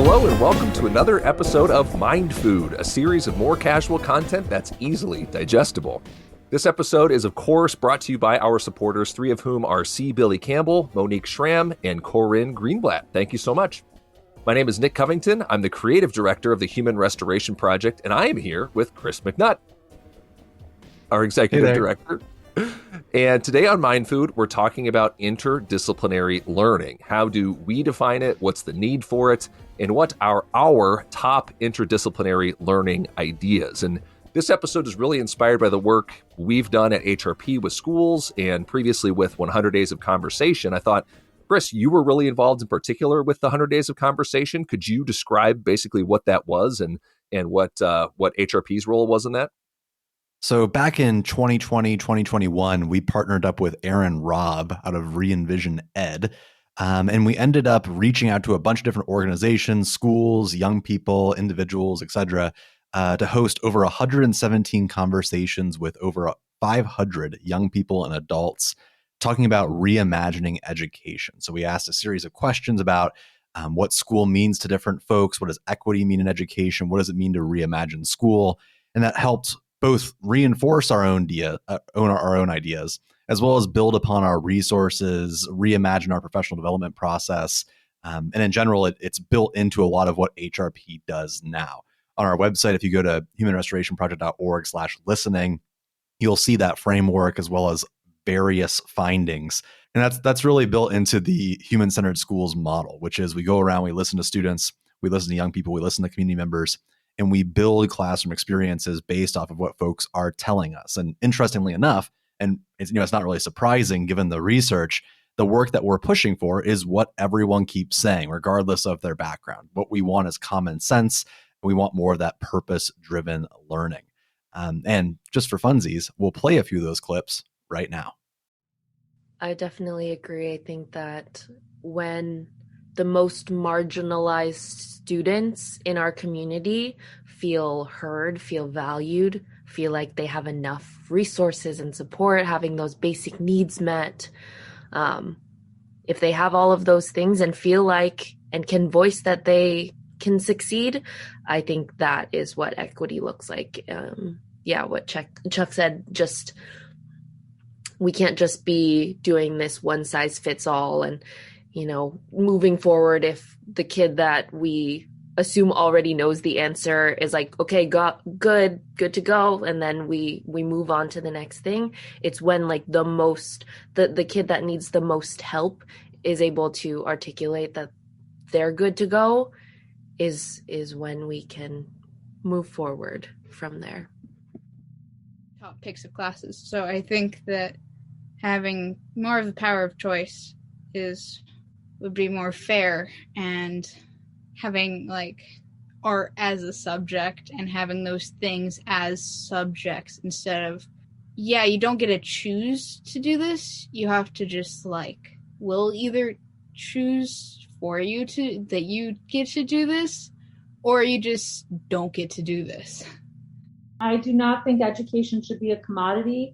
Hello and welcome to another episode of MINDFOOD, a series of more casual content that's easily digestible. This episode is, of course, brought to you by our supporters, three of whom are C. Billy Campbell, Monique Schramm, and Corinne Greenblatt. Thank you so much. My name is Nick Covington. I'm the creative director of the Human Restoration Project, and I am here with Chris McNutt, our executive director. And today on MINDFOOD, we're talking about interdisciplinary learning. How do we define it? What's the need for it? And what are our top interdisciplinary learning ideas? And this episode is really inspired by the work we've done at HRP with schools and previously with 100 Days of Conversation. I thought, Chris, you were really involved in particular with the 100 Days of Conversation. Could you describe basically what that was and what HRP's role was in that? So back in 2020, 2021, we partnered up with Aaron Robb out of Re-Envision Ed. And we ended up reaching out to a bunch of different organizations, schools, young people, individuals, et cetera, to host over 117 conversations with over 500 young people and adults talking about reimagining education. So we asked a series of questions about what school means to different folks. What does equity mean in education? What does it mean to reimagine school? And that helped both reinforce our own ideas, as well as build upon our resources, reimagine our professional development process. And in general, it's built into a lot of what HRP does now. On our website, if you go to humanrestorationproject.org/listening, you'll see that framework as well as various findings. And that's really built into the human-centered schools model, which is we go around, we listen to students, we listen to young people, we listen to community members, and we build classroom experiences based off of what folks are telling us. And interestingly enough, and it's not really surprising given the research, the work that we're pushing for is what everyone keeps saying, regardless of their background. What we want is common sense. We want more of that purpose-driven learning. And just for funsies, we'll play a few of those clips right now. I definitely agree. I think that when the most marginalized students in our community feel heard, feel valued, feel like they have enough resources and support, having those basic needs met. If they have all of those things and feel like and can voice that they can succeed, I think that is what equity looks like. What Chuck said, just we can't just be doing this one size fits all and moving forward, if the kid that we assume already knows the answer is like, okay, good to go, and then we move on to the next thing. It's when like the kid that needs the most help is able to articulate that they're good to go, is when we can move forward from there. Top picks of classes. So I think that having more of the power of choice would be more fair, and having like art as a subject and having those things as subjects instead of, you don't get to choose to do this. You have to just we'll either choose for you that you get to do this, or you just don't get to do this. I do not think education should be a commodity.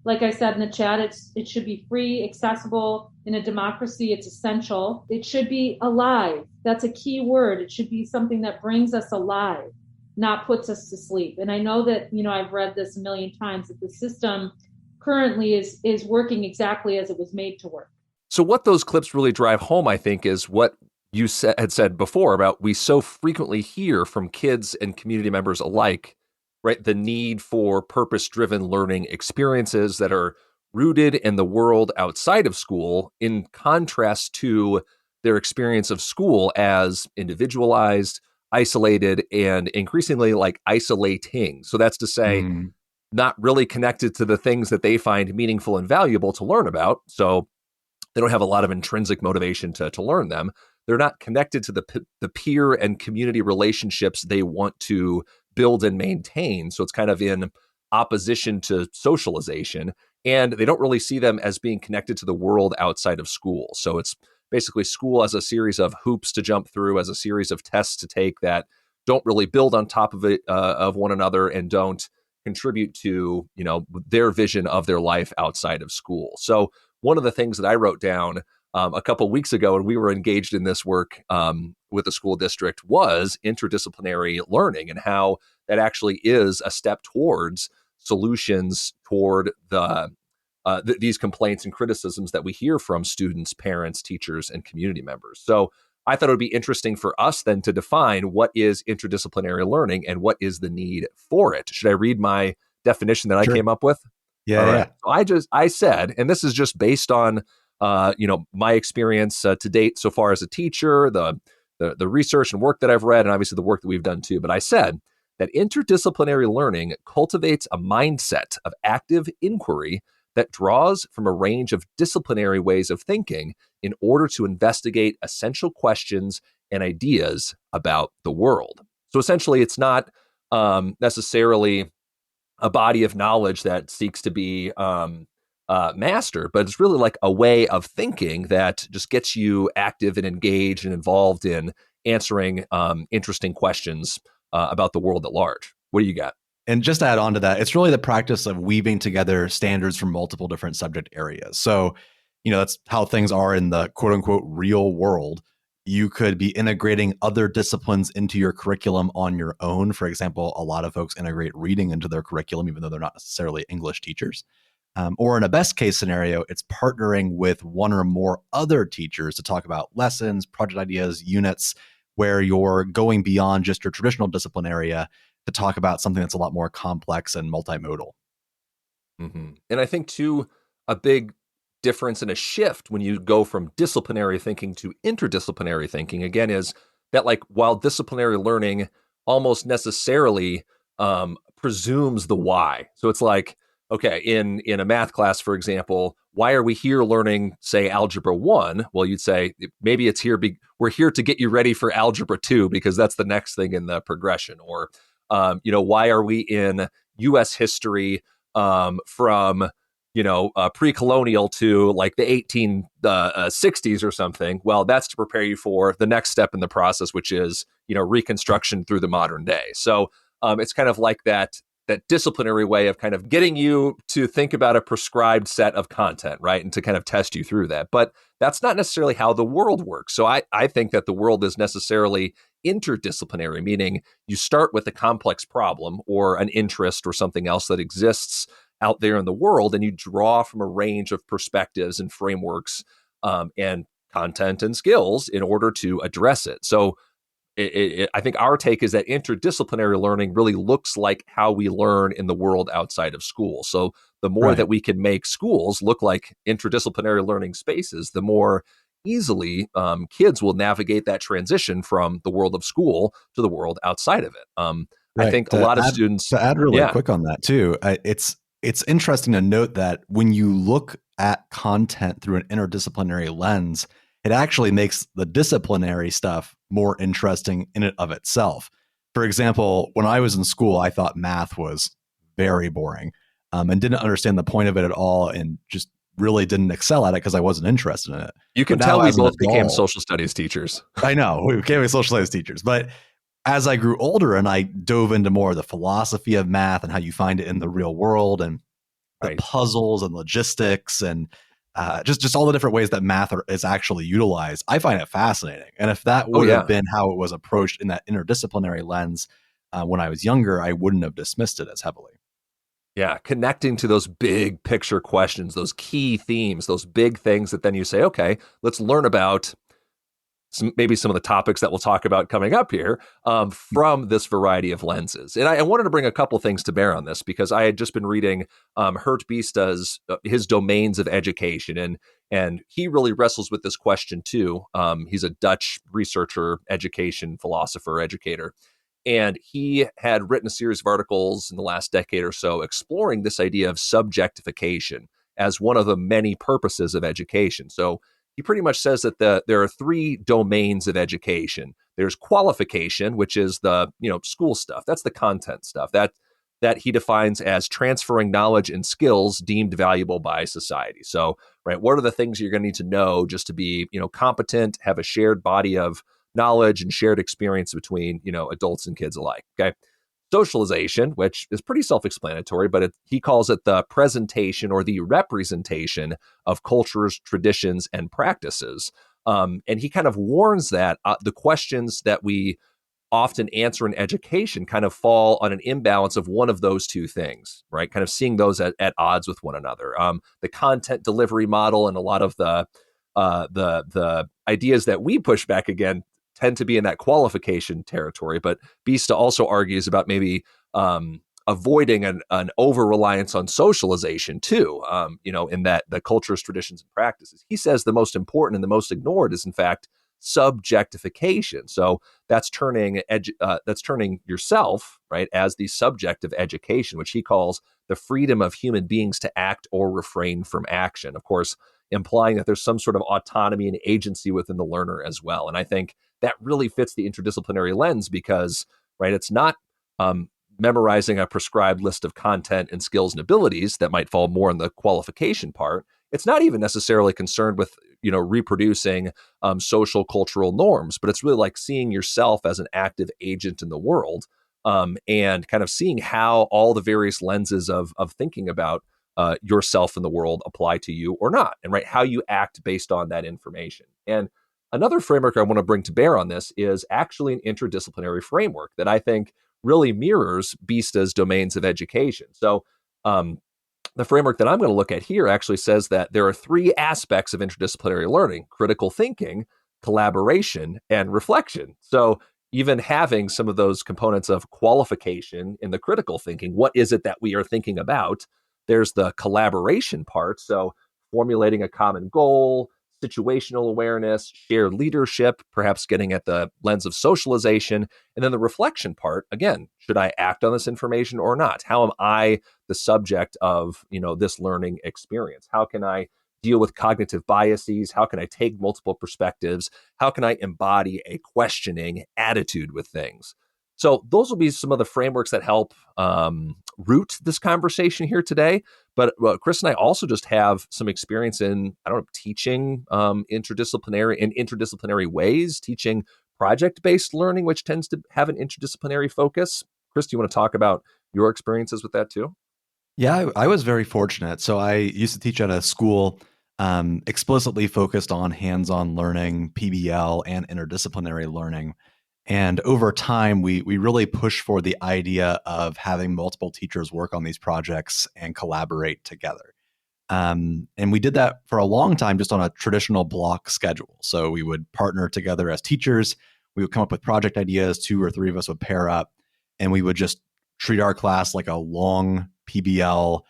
Like I said in the chat, it should be free, accessible. In a democracy, it's essential. It should be alive. That's a key word. It should be something that brings us alive, not puts us to sleep. And I know that, I've read this a million times, that the system currently is working exactly as it was made to work. So what those clips really drive home, I think, is what you had said before about we so frequently hear from kids and community members alike, right? The need for purpose-driven learning experiences that are rooted in the world outside of school, in contrast to their experience of school as individualized, isolated, and increasingly isolating. So that's to say, not really connected to the things that they find meaningful and valuable to learn about. So they don't have a lot of intrinsic motivation to learn them. They're not connected to the peer and community relationships they want to build and maintain. So it's kind of in opposition to socialization. And they don't really see them as being connected to the world outside of school. So it's basically school as a series of hoops to jump through, as a series of tests to take that don't really build on top of it, of one another, and don't contribute to, their vision of their life outside of school. So one of the things that I wrote down a couple weeks ago, and we were engaged in this work with the school district, was interdisciplinary learning and how that actually is a step towards solutions toward these complaints and criticisms that we hear from students, parents, teachers, and community members. So I thought it would be interesting for us then to define what is interdisciplinary learning and what is the need for it. Should I read my definition that I Sure. came up with? Yeah, All yeah. right. So I said, and this is just based on my experience to date so far as a teacher, the research and work that I've read, and obviously the work that we've done too. But I said that interdisciplinary learning cultivates a mindset of active inquiry that draws from a range of disciplinary ways of thinking in order to investigate essential questions and ideas about the world. So essentially, it's not necessarily a body of knowledge that seeks to be mastered, but it's really like a way of thinking that just gets you active and engaged and involved in answering interesting questions about the world at large. What do you got? And just to add on to that, it's really the practice of weaving together standards from multiple different subject areas. So, that's how things are in the quote unquote real world. You could be integrating other disciplines into your curriculum on your own. For example, a lot of folks integrate reading into their curriculum, even though they're not necessarily English teachers. Or in a best case scenario, it's partnering with one or more other teachers to talk about lessons, project ideas, units, where you're going beyond just your traditional discipline area to talk about something that's a lot more complex and multimodal. Mm-hmm. And I think, too, a big difference and a shift when you go from disciplinary thinking to interdisciplinary thinking, again, is that, like, while disciplinary learning almost necessarily presumes the why. So it's like, okay, in a math class, for example, why are we here learning, say, algebra 1? Well, you'd say maybe it's here. We're here to get you ready for algebra 2 because that's the next thing in the progression. Or, why are we in U.S. history from pre-colonial to like the 1860s or something? Well, that's to prepare you for the next step in the process, which is reconstruction through the modern day. So it's kind of like that disciplinary way of kind of getting you to think about a prescribed set of content, right? And to kind of test you through that. But that's not necessarily how the world works. So I think that the world is necessarily interdisciplinary, meaning you start with a complex problem or an interest or something else that exists out there in the world, and you draw from a range of perspectives and frameworks and content and skills in order to address it. So I think our take is that interdisciplinary learning really looks like how we learn in the world outside of school. So the more Right. that we can make schools look like interdisciplinary learning spaces, the more easily kids will navigate that transition from the world of school to the world outside of it. I Right. think a lot of students, To add really yeah, quick on that too, it's interesting to note that when you look at content through an interdisciplinary lens, it actually makes the disciplinary stuff more interesting in and of itself. For example, when I was in school, I thought math was very boring, and didn't understand the point of it at all, and just really didn't excel at it because I wasn't interested in it. you But can now, tell we as an both became adult, social studies teachers. I know we became social studies teachers, but as I grew older and I dove into more of the philosophy of math and how you find it in the real world and the Right. puzzles and logistics and just all the different ways that math is actually utilized, I find it fascinating. And if that Oh, would have yeah. been how it was approached in that interdisciplinary lens when I was younger, I wouldn't have dismissed it as heavily. Yeah, connecting to those big picture questions, those key themes, those big things that then you say, okay, let's learn about maybe some of the topics that we'll talk about coming up here from this variety of lenses. And I wanted to bring a couple things to bear on this because I had just been reading Hert Biesta's his domains of education, and he really wrestles with this question too. He's a Dutch researcher, education philosopher, educator. And he had written a series of articles in the last decade or so exploring this idea of subjectification as one of the many purposes of education. So he pretty much says that there are three domains of education. There's qualification, which is the school stuff. That's the content stuff that he defines as transferring knowledge and skills deemed valuable by society. So, right, what are the things you're going to need to know just to be competent, have a shared body of knowledge and shared experience between adults and kids alike. Okay. socialization, which is pretty self-explanatory, but he calls it the presentation or the representation of cultures, traditions, and practices. And he kind of warns that the questions that we often answer in education kind of fall on an imbalance of one of those two things, right? Kind of seeing those at odds with one another. The content delivery model and a lot of the ideas that we push back again tend to be in that qualification territory. But Bista also argues about maybe avoiding an over reliance on socialization too. In that the cultures, traditions, and practices. He says the most important and the most ignored is in fact subjectification. So that's turning yourself, right, as the subject of education, which he calls the freedom of human beings to act or refrain from action. Of course, implying that there's some sort of autonomy and agency within the learner as well. And I think that really fits the interdisciplinary lens because, right, it's not memorizing a prescribed list of content and skills and abilities that might fall more in the qualification part. It's not even necessarily concerned with, reproducing social cultural norms, but it's really like seeing yourself as an active agent in the world, and kind of seeing how all the various lenses of thinking about yourself in the world apply to you or not, and right how you act based on that information. And another framework I want to bring to bear on this is actually an interdisciplinary framework that I think really mirrors Bista's domains of education. So the framework that I'm going to look at here actually says that there are three aspects of interdisciplinary learning: critical thinking, collaboration, and reflection. So even having some of those components of qualification in the critical thinking, what is it that we are thinking about? There's the collaboration part. So formulating a common goal, situational awareness, shared leadership, perhaps getting at the lens of socialization. And then the reflection part, again, should I act on this information or not? How am I the subject of, this learning experience? How can I deal with cognitive biases? How can I take multiple perspectives? How can I embody a questioning attitude with things? So those will be some of the frameworks that help root this conversation here today. But Chris and I also just have some experience in, teaching interdisciplinary ways, teaching project-based learning, which tends to have an interdisciplinary focus. Chris, do you want to talk about your experiences with that too? Yeah, I was very fortunate. So I used to teach at a school explicitly focused on hands-on learning, PBL, and interdisciplinary learning. And over time, we really pushed for the idea of having multiple teachers work on these projects and collaborate together. And we did that for a long time just on a traditional block schedule. So we would partner together as teachers. We would come up with project ideas. 2 or 3 of us would pair up, and we would just treat our class like a long PBL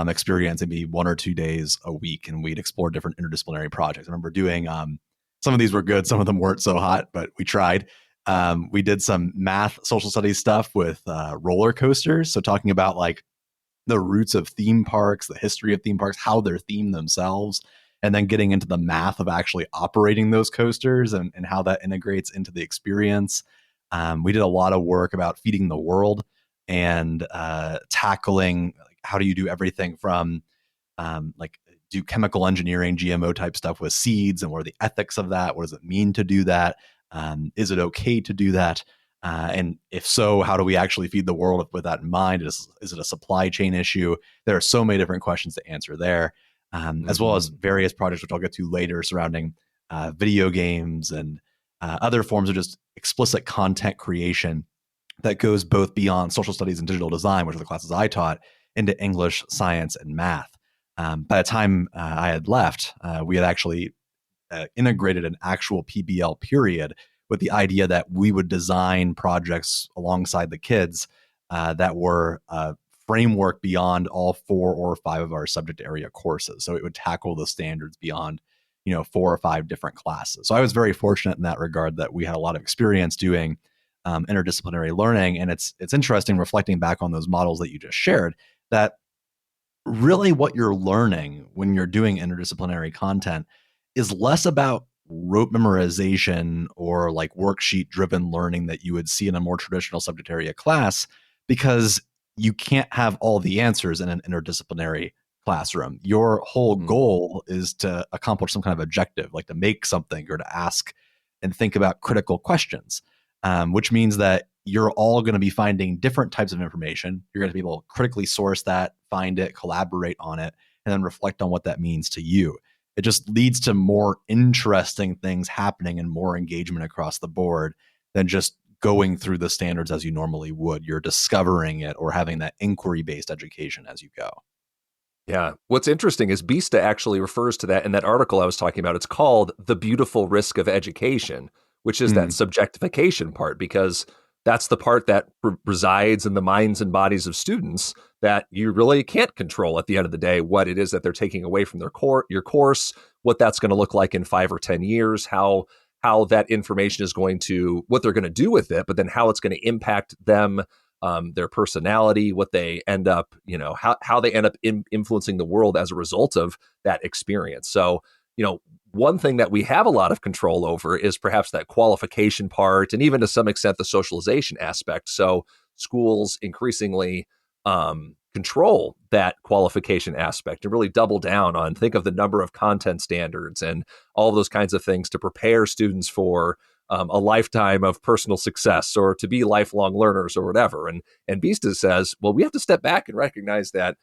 experience. It'd be 1 or 2 days a week, and we'd explore different interdisciplinary projects. I remember doing some of these were good, some of them weren't so hot, but we tried. We did some math, social studies stuff with roller coasters. So talking about like the roots of theme parks, the history of theme parks, how they're themed themselves, and then getting into the math of actually operating those coasters and how that integrates into the experience. We did a lot of work about feeding the world and tackling like, how do you do everything from do chemical engineering, GMO type stuff with seeds, and what are the ethics of that? What does it mean to do that? Is it okay to do that? And if so, how do we actually feed the world with that in mind? Is it a supply chain issue? There are so many different questions to answer there, as well as various projects, which I'll get to later, surrounding video games and other forms of just explicit content creation that goes both beyond social studies and digital design, which are the classes I taught, into English, science, and math. By the time I had left, we had actually integrated an actual PBL period with the idea that we would design projects alongside the kids that were a framework beyond all 4 or 5 of our subject area courses. So it would tackle the standards beyond, 4 or 5 different classes. So I was very fortunate in that regard that we had a lot of experience doing interdisciplinary learning. And it's interesting reflecting back on those models that you just shared, that really what you're learning when you're doing interdisciplinary content is less about rote memorization or like worksheet driven learning that you would see in a more traditional subject area class, because you can't have all the answers in an interdisciplinary classroom. Your whole goal is to accomplish some kind of objective, like to make something or to ask and think about critical questions, which means that you're all going to be finding different types of information. You're going to be able to critically source that, find it, collaborate on it, and then reflect on what that means to you. It just leads to more interesting things happening and more engagement across the board than just going through the standards as you normally would. You're discovering it or having that inquiry-based education as you go. Yeah. What's interesting is Bista actually refers to that in that article I was talking about. It's called The Beautiful Risk of Education, which is that subjectification part, because that's the part that resides in the minds and bodies of students that you really can't control at the end of the day, what it is that they're taking away from your course, what that's going to look like in 5 or 10 years, how that information is going to, what they're going to do with it, but then how it's going to impact them, their personality, what they end up, how they end up influencing the world as a result of that experience. So, one thing that we have a lot of control over is perhaps that qualification part, and even to some extent the socialization aspect. So schools increasingly control that qualification aspect and really double down on, think of the number of content standards and all of those kinds of things to prepare students for a lifetime of personal success or to be lifelong learners or whatever. And Bista says, well, we have to step back and recognize that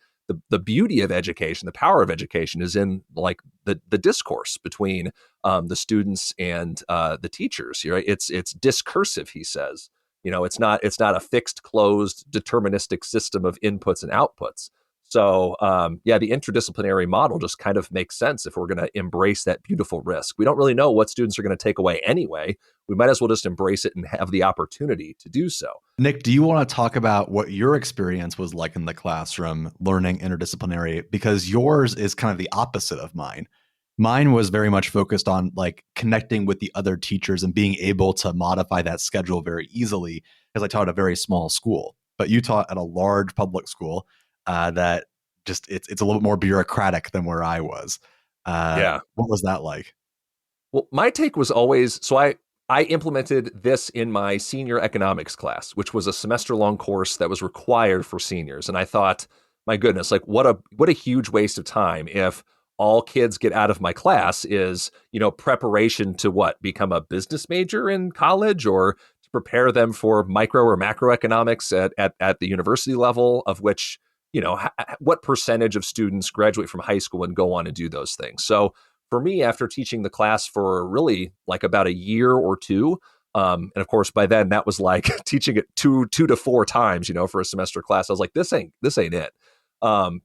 the beauty of education, the power of education, is in like the discourse between the students and the teachers. Right? It's discursive, he says. It's not a fixed, closed, deterministic system of inputs and outputs. So, the interdisciplinary model just kind of makes sense if we're going to embrace that beautiful risk. We don't really know what students are going to take away anyway. We might as well just embrace it and have the opportunity to do so. Nick, do you want to talk about what your experience was like in the classroom learning interdisciplinary? Because yours is kind of the opposite of mine. Mine was very much focused on like connecting with the other teachers and being able to modify that schedule very easily, because I taught at a very small school. But you taught at a large public school that just it's a little bit more bureaucratic than where I was. What was that like? Well, my take was always, so I implemented this in my senior economics class, which was a semester-long course that was required for seniors. And I thought, my goodness, like what a huge waste of time if all kids get out of my class is, preparation to become a business major in college, or to prepare them for micro or macroeconomics at the university level, of which, what percentage of students graduate from high school and go on and do those things. So for me, after teaching the class for really like about a year or two, and of course by then that was like teaching it two to four times, for a semester class, I was like, this ain't it.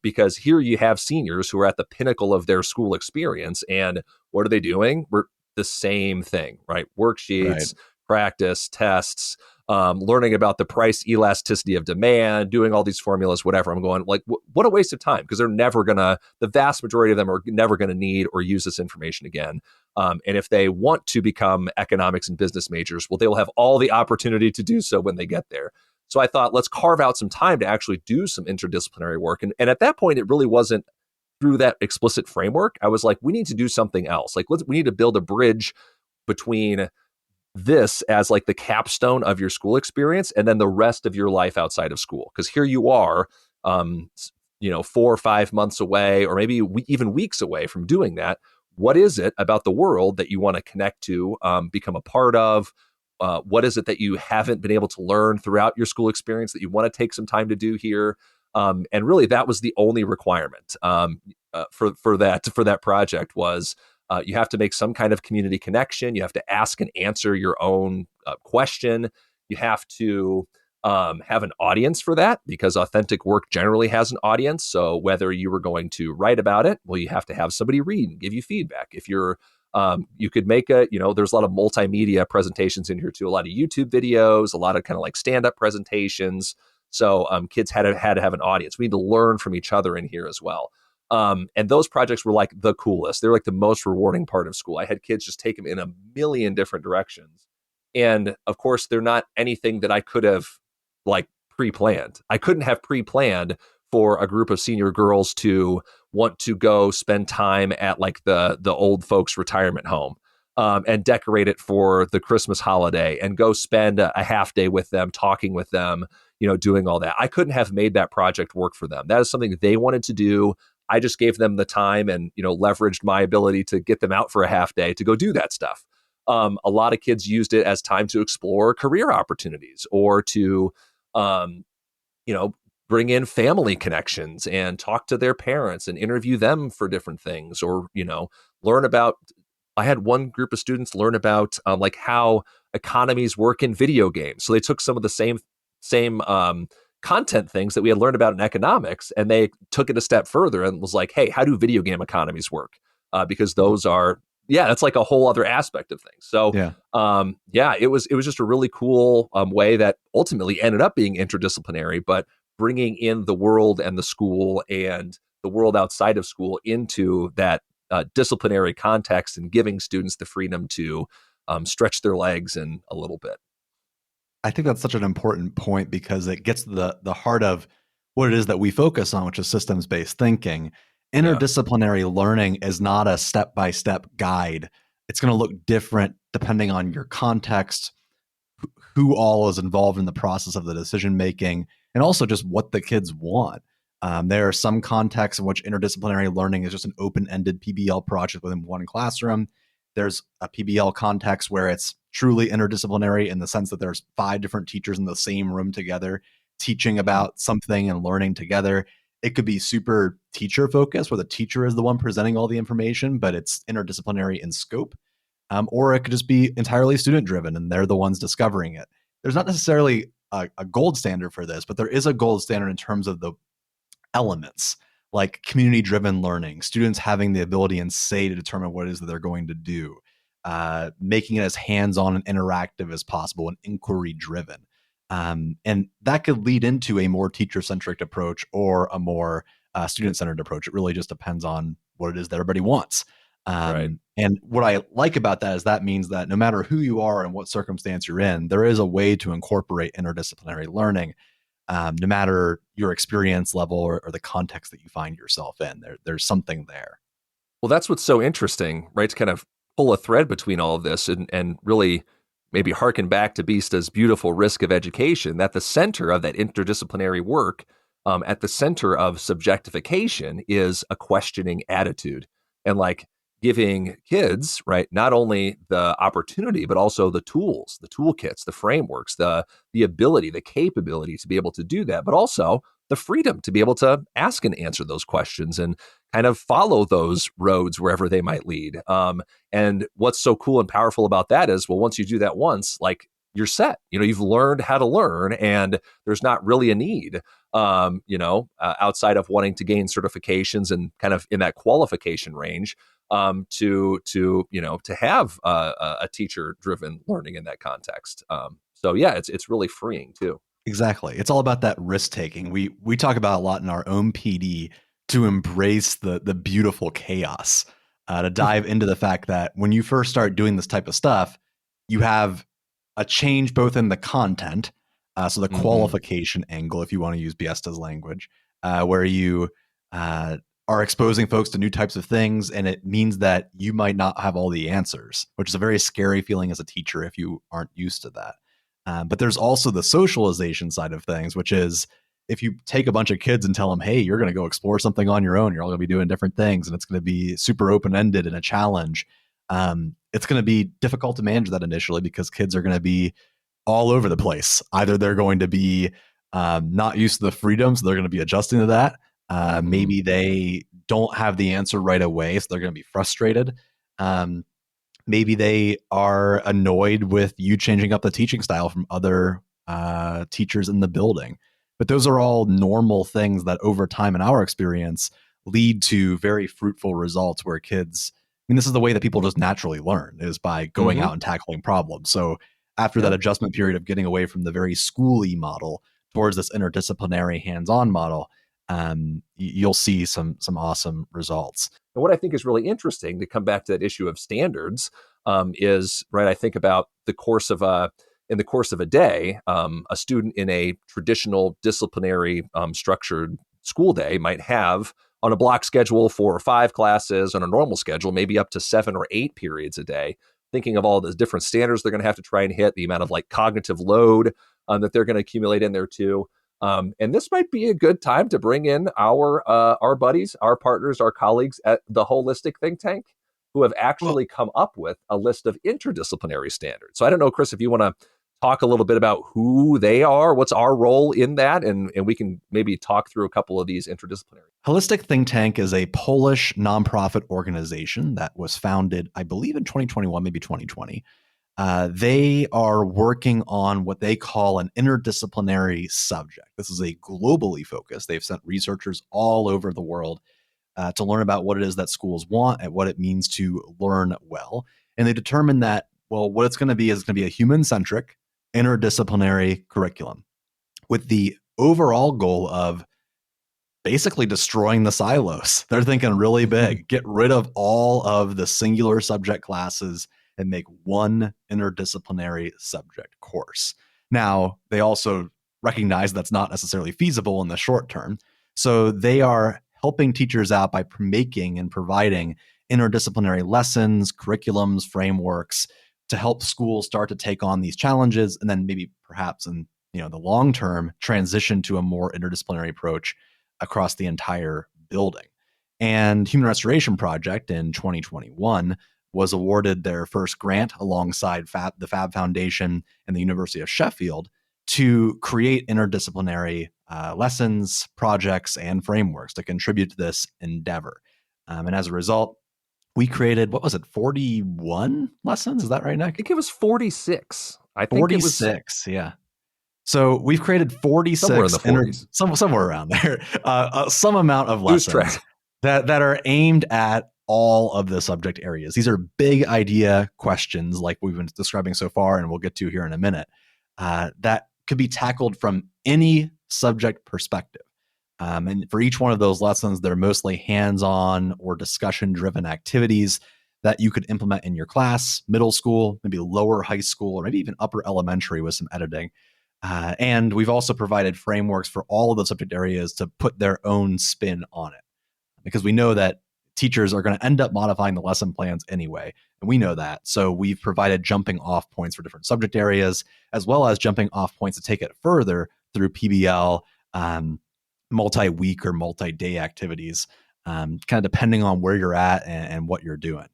Because here you have seniors who are at the pinnacle of their school experience, and what are they doing? We're the same thing, right? Worksheets, Right. practice, tests, learning about the price elasticity of demand, doing all these formulas, whatever. I'm going like, what a waste of time, because the vast majority of them are never going to need or use this information again. And if they want to become economics and business majors, well, they will have all the opportunity to do so when they get there. So I thought, let's carve out some time to actually do some interdisciplinary work. And at that point, it really wasn't through that explicit framework. I was like, we need to do something else. Like, we need to build a bridge between this as like the capstone of your school experience and then the rest of your life outside of school. Because here you are, 4 or 5 months away, or maybe even weeks away from doing that. What is it about the world that you want to connect to, become a part of? What is it that you haven't been able to learn throughout your school experience that you want to take some time to do here? And really, that was the only requirement for that project was you have to make some kind of community connection. You have to ask and answer your own question. You have to have an audience for that, because authentic work generally has an audience. So whether you were going to write about it, well, you have to have somebody read and give you feedback. If you're you could make there's a lot of multimedia presentations in here too, a lot of YouTube videos, a lot of kind of like stand-up presentations. So kids had to have an audience. We need to learn from each other in here as well. And those projects were like the coolest. They're like the most rewarding part of school. I had kids just take them in a million different directions. And of course, they're not anything that I could have like pre-planned. I couldn't have pre-planned for a group of senior girls to want to go spend time at like the old folks retirement home and decorate it for the Christmas holiday and go spend a half day with them, talking with them, doing all that. I couldn't have made that project work for them. That is something they wanted to do. I just gave them the time and, leveraged my ability to get them out for a half day to go do that stuff. A lot of kids used it as time to explore career opportunities or to, um, you know, bring in family connections and talk to their parents and interview them for different things, or, learn about. I had one group of students learn about like how economies work in video games. So they took some of the same content things that we had learned about in economics, and they took it a step further and was like, hey, how do video game economies work? Because those are, yeah, that's like a whole other aspect of things. So Yeah. yeah, it was just a really cool way that ultimately ended up being interdisciplinary, but bringing in the world and the school and the world outside of school into that disciplinary context, and giving students the freedom to stretch their legs in a little bit. I think that's such an important point because it gets to the heart of what it is that we focus on, which is systems-based thinking. Yeah. Interdisciplinary learning is not a step-by-step guide. It's going to look different depending on your context, who all is involved in the process of the decision making, and also just what the kids want. There are some contexts in which interdisciplinary learning is just an open-ended PBL project within one classroom. There's a PBL context where it's truly interdisciplinary in the sense that there's 5 different teachers in the same room together teaching about something and learning together. It could be super teacher focused where the teacher is the one presenting all the information, but it's interdisciplinary in scope. Or it could just be entirely student driven and they're the ones discovering it. There's not necessarily a gold standard for this, but there is a gold standard in terms of the elements like community driven learning, students having the ability and say to determine what it is that they're going to do, making it as hands on and interactive as possible and inquiry driven. And that could lead into a more teacher centric approach or a more student centered approach. It really just depends on what it is that everybody wants. Right. And what I like about that is that means that no matter who you are and what circumstance you're in, there is a way to incorporate interdisciplinary learning, no matter your experience level or the context that you find yourself in. There's something there. Well, that's what's so interesting, right? To kind of pull a thread between all of this, and really maybe harken back to Bista's beautiful risk of education, that the center of that interdisciplinary work, at the center of subjectification, is a questioning attitude. And like giving kids, right, not only the opportunity, but also the tools, the toolkits, the frameworks, the ability, the capability to be able to do that, but also the freedom to be able to ask and answer those questions and kind of follow those roads wherever they might lead. And what's so cool and powerful about that is, well, once you do that once, like, you're set. You've learned how to learn, and there's not really a need, outside of wanting to gain certifications and kind of in that qualification range, to have a teacher driven learning in that context. So yeah, it's really freeing too. Exactly. It's all about that risk taking. We talk about a lot in our own PD to embrace the beautiful chaos, to dive into the fact that when you first start doing this type of stuff, you have a change both in the content, so the qualification angle, if you want to use Biesta's language, where you are exposing folks to new types of things, and it means that you might not have all the answers, which is a very scary feeling as a teacher if you aren't used to that. But there's also the socialization side of things, which is if you take a bunch of kids and tell them, hey, you're going to go explore something on your own, you're all going to be doing different things, and it's going to be super open-ended and a challenge. It's going to be difficult to manage that initially because kids are going to be all over the place. Either they're going to be not used to the freedom, so they're going to be adjusting to that. Maybe they don't have the answer right away, so they're going to be frustrated. Maybe they are annoyed with you changing up the teaching style from other teachers in the building. But those are all normal things that over time in our experience lead to very fruitful results where kids, this is the way that people just naturally learn, is by going out and tackling problems. So after that adjustment period of getting away from the very schooly model towards this interdisciplinary hands-on model, you'll see some awesome results. And what I think is really interesting, to come back to that issue of standards, is, right, I think about in the course of a day, a student in a traditional disciplinary structured school day might have, on a block schedule, 4 or 5 classes, on a normal schedule, maybe up to 7 or 8 periods a day, thinking of all the different standards they're going to have to try and hit, the amount of like cognitive load that they're going to accumulate in there too. And this might be a good time to bring in our buddies, our partners, our colleagues at the Holistic Think Tank, who have actually come up with a list of interdisciplinary standards. So I don't know, Chris, if you want to talk a little bit about who they are, what's our role in that, and we can maybe talk through a couple of these interdisciplinary. Holistic Think Tank is a Polish nonprofit organization that was founded, I believe, in 2021, maybe 2020. They are working on what they call an interdisciplinary subject. This is a globally focused. They've sent researchers all over the world to learn about what it is that schools want and what it means to learn well. And they determined that, well, what it's going to be is going to be a human-centric, interdisciplinary curriculum with the overall goal of basically destroying the silos. They're thinking really big. Get rid of all of the singular subject classes and make one interdisciplinary subject course. Now, they also recognize that's not necessarily feasible in the short term. So they are helping teachers out by making and providing interdisciplinary lessons, curriculums, frameworks to help schools start to take on these challenges, and then maybe perhaps in the long term transition to a more interdisciplinary approach across the entire building. And Human Restoration Project in 2021 was awarded their first grant alongside the Fab Foundation and the University of Sheffield to create interdisciplinary lessons, projects, and frameworks to contribute to this endeavor. And as a result, we created, 41 lessons? Is that right, Nick? I think it was 46. I think 46, yeah. So we've created 46 somewhere in the 40s. Somewhere around there, some amount of lessons that are aimed at all of the subject areas. These are big idea questions like we've been describing so far, and we'll get to here in a minute, that could be tackled from any subject perspective. And for each one of those lessons, they're mostly hands-on or discussion-driven activities that you could implement in your class, middle school, maybe lower high school, or maybe even upper elementary with some editing. And we've also provided frameworks for all of the subject areas to put their own spin on it, because we know that teachers are going to end up modifying the lesson plans anyway. And we know that. So we've provided jumping off points for different subject areas, as well as jumping off points to take it further through PBL, multi-week or multi-day activities, kind of depending on where you're at and what you're doing.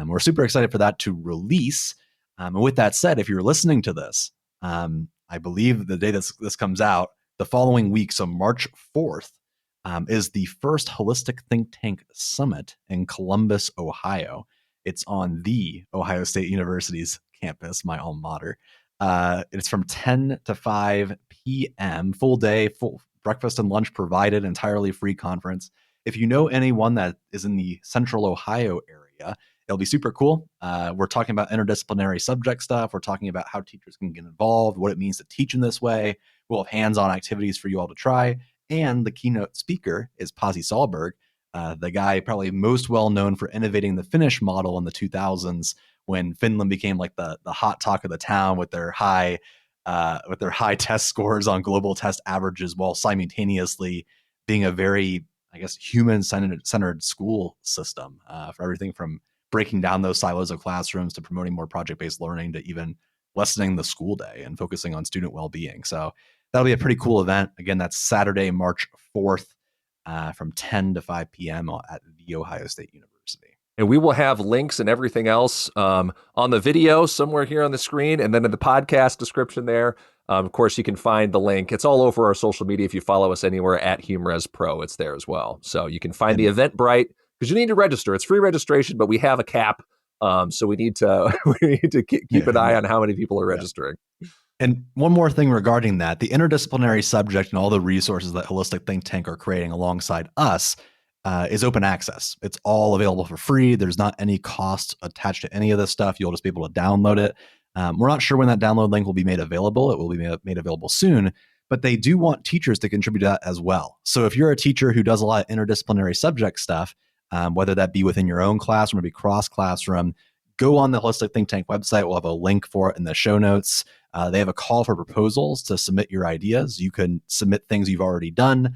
We're super excited for that to release. And with that said, if you're listening to this, I believe the day this comes out, the following week, so March 4th, is the first Holistic Think Tank Summit in Columbus, Ohio. It's on the Ohio State University's campus, my alma mater. It's from 10 to 5 p.m., full day, full breakfast and lunch provided, entirely free conference. If you know anyone that is in the central Ohio area, it'll be super cool. We're talking about interdisciplinary subject stuff. We're talking about how teachers can get involved, what it means to teach in this way. We'll have hands-on activities for you all to try. And the keynote speaker is Pasi Sahlberg, the guy probably most well known for innovating the Finnish model in the 2000s, when Finland became like the hot talk of the town with their high test scores on global test averages, while simultaneously being a very, I guess, human-centered school system for everything from breaking down those silos of classrooms to promoting more project-based learning to even lessening the school day and focusing on student well-being. So that'll be a pretty cool event. Again, that's Saturday, March 4th from 10 to 5 p.m. at The Ohio State University. And we will have links and everything else on the video somewhere here on the screen, and then in the podcast description there. Of course, you can find the link. It's all over our social media. If you follow us anywhere at HumResPro, it's there as well. So you can find the Eventbrite, because you need to register. It's free registration, but we have a cap. So we need to keep an eye on how many people are registering. And one more thing regarding that, the interdisciplinary subject and all the resources that Holistic Think Tank are creating alongside us is open access. It's all available for free. There's not any cost attached to any of this stuff. You'll just be able to download it. We're not sure when that download link will be made available. It will be made available soon, but they do want teachers to contribute to that as well. So if you're a teacher who does a lot of interdisciplinary subject stuff, whether that be within your own classroom or be cross-classroom, go on the Holistic Think Tank website. We'll have a link for it in the show notes. They have a call for proposals to submit your ideas. You can submit things you've already done.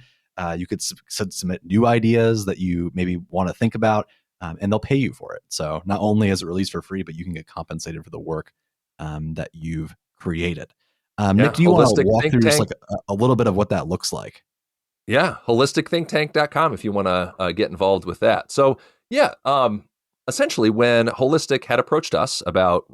You could submit new ideas that you maybe want to think about, and they'll pay you for it. So not only is it released for free, but you can get compensated for the work that you've created. Nick, do you want to walk through just like a little bit of what that looks like? Yeah, holisticthinktank.com if you want to get involved with that. So yeah, essentially, when Holistic had approached us about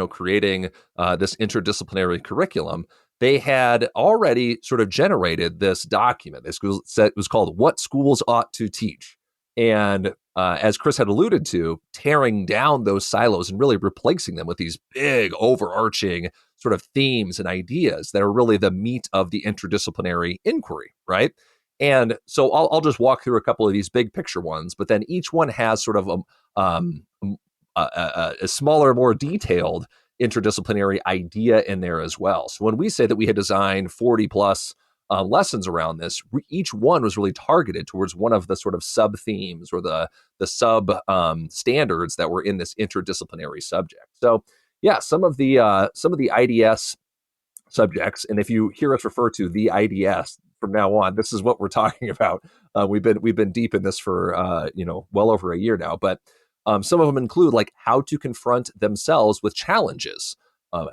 creating this interdisciplinary curriculum, they had already sort of generated this document. This was called "What Schools Ought to Teach," and as Chris had alluded to, tearing down those silos and really replacing them with these big, overarching sort of themes and ideas that are really the meat of the interdisciplinary inquiry, right? And so I'll just walk through a couple of these big picture ones, but then each one has sort of um, a smaller, more detailed interdisciplinary idea in there as well. So when we say that we had designed 40 plus lessons around this, each one was really targeted towards one of the sort of sub themes or the sub standards that were in this interdisciplinary subject. So yeah, some of the IDS subjects, and if you hear us refer to the IDS from now on, this is what we're talking about. We've been deep in this for well over a year now, but some of them include like how to confront themselves with challenges,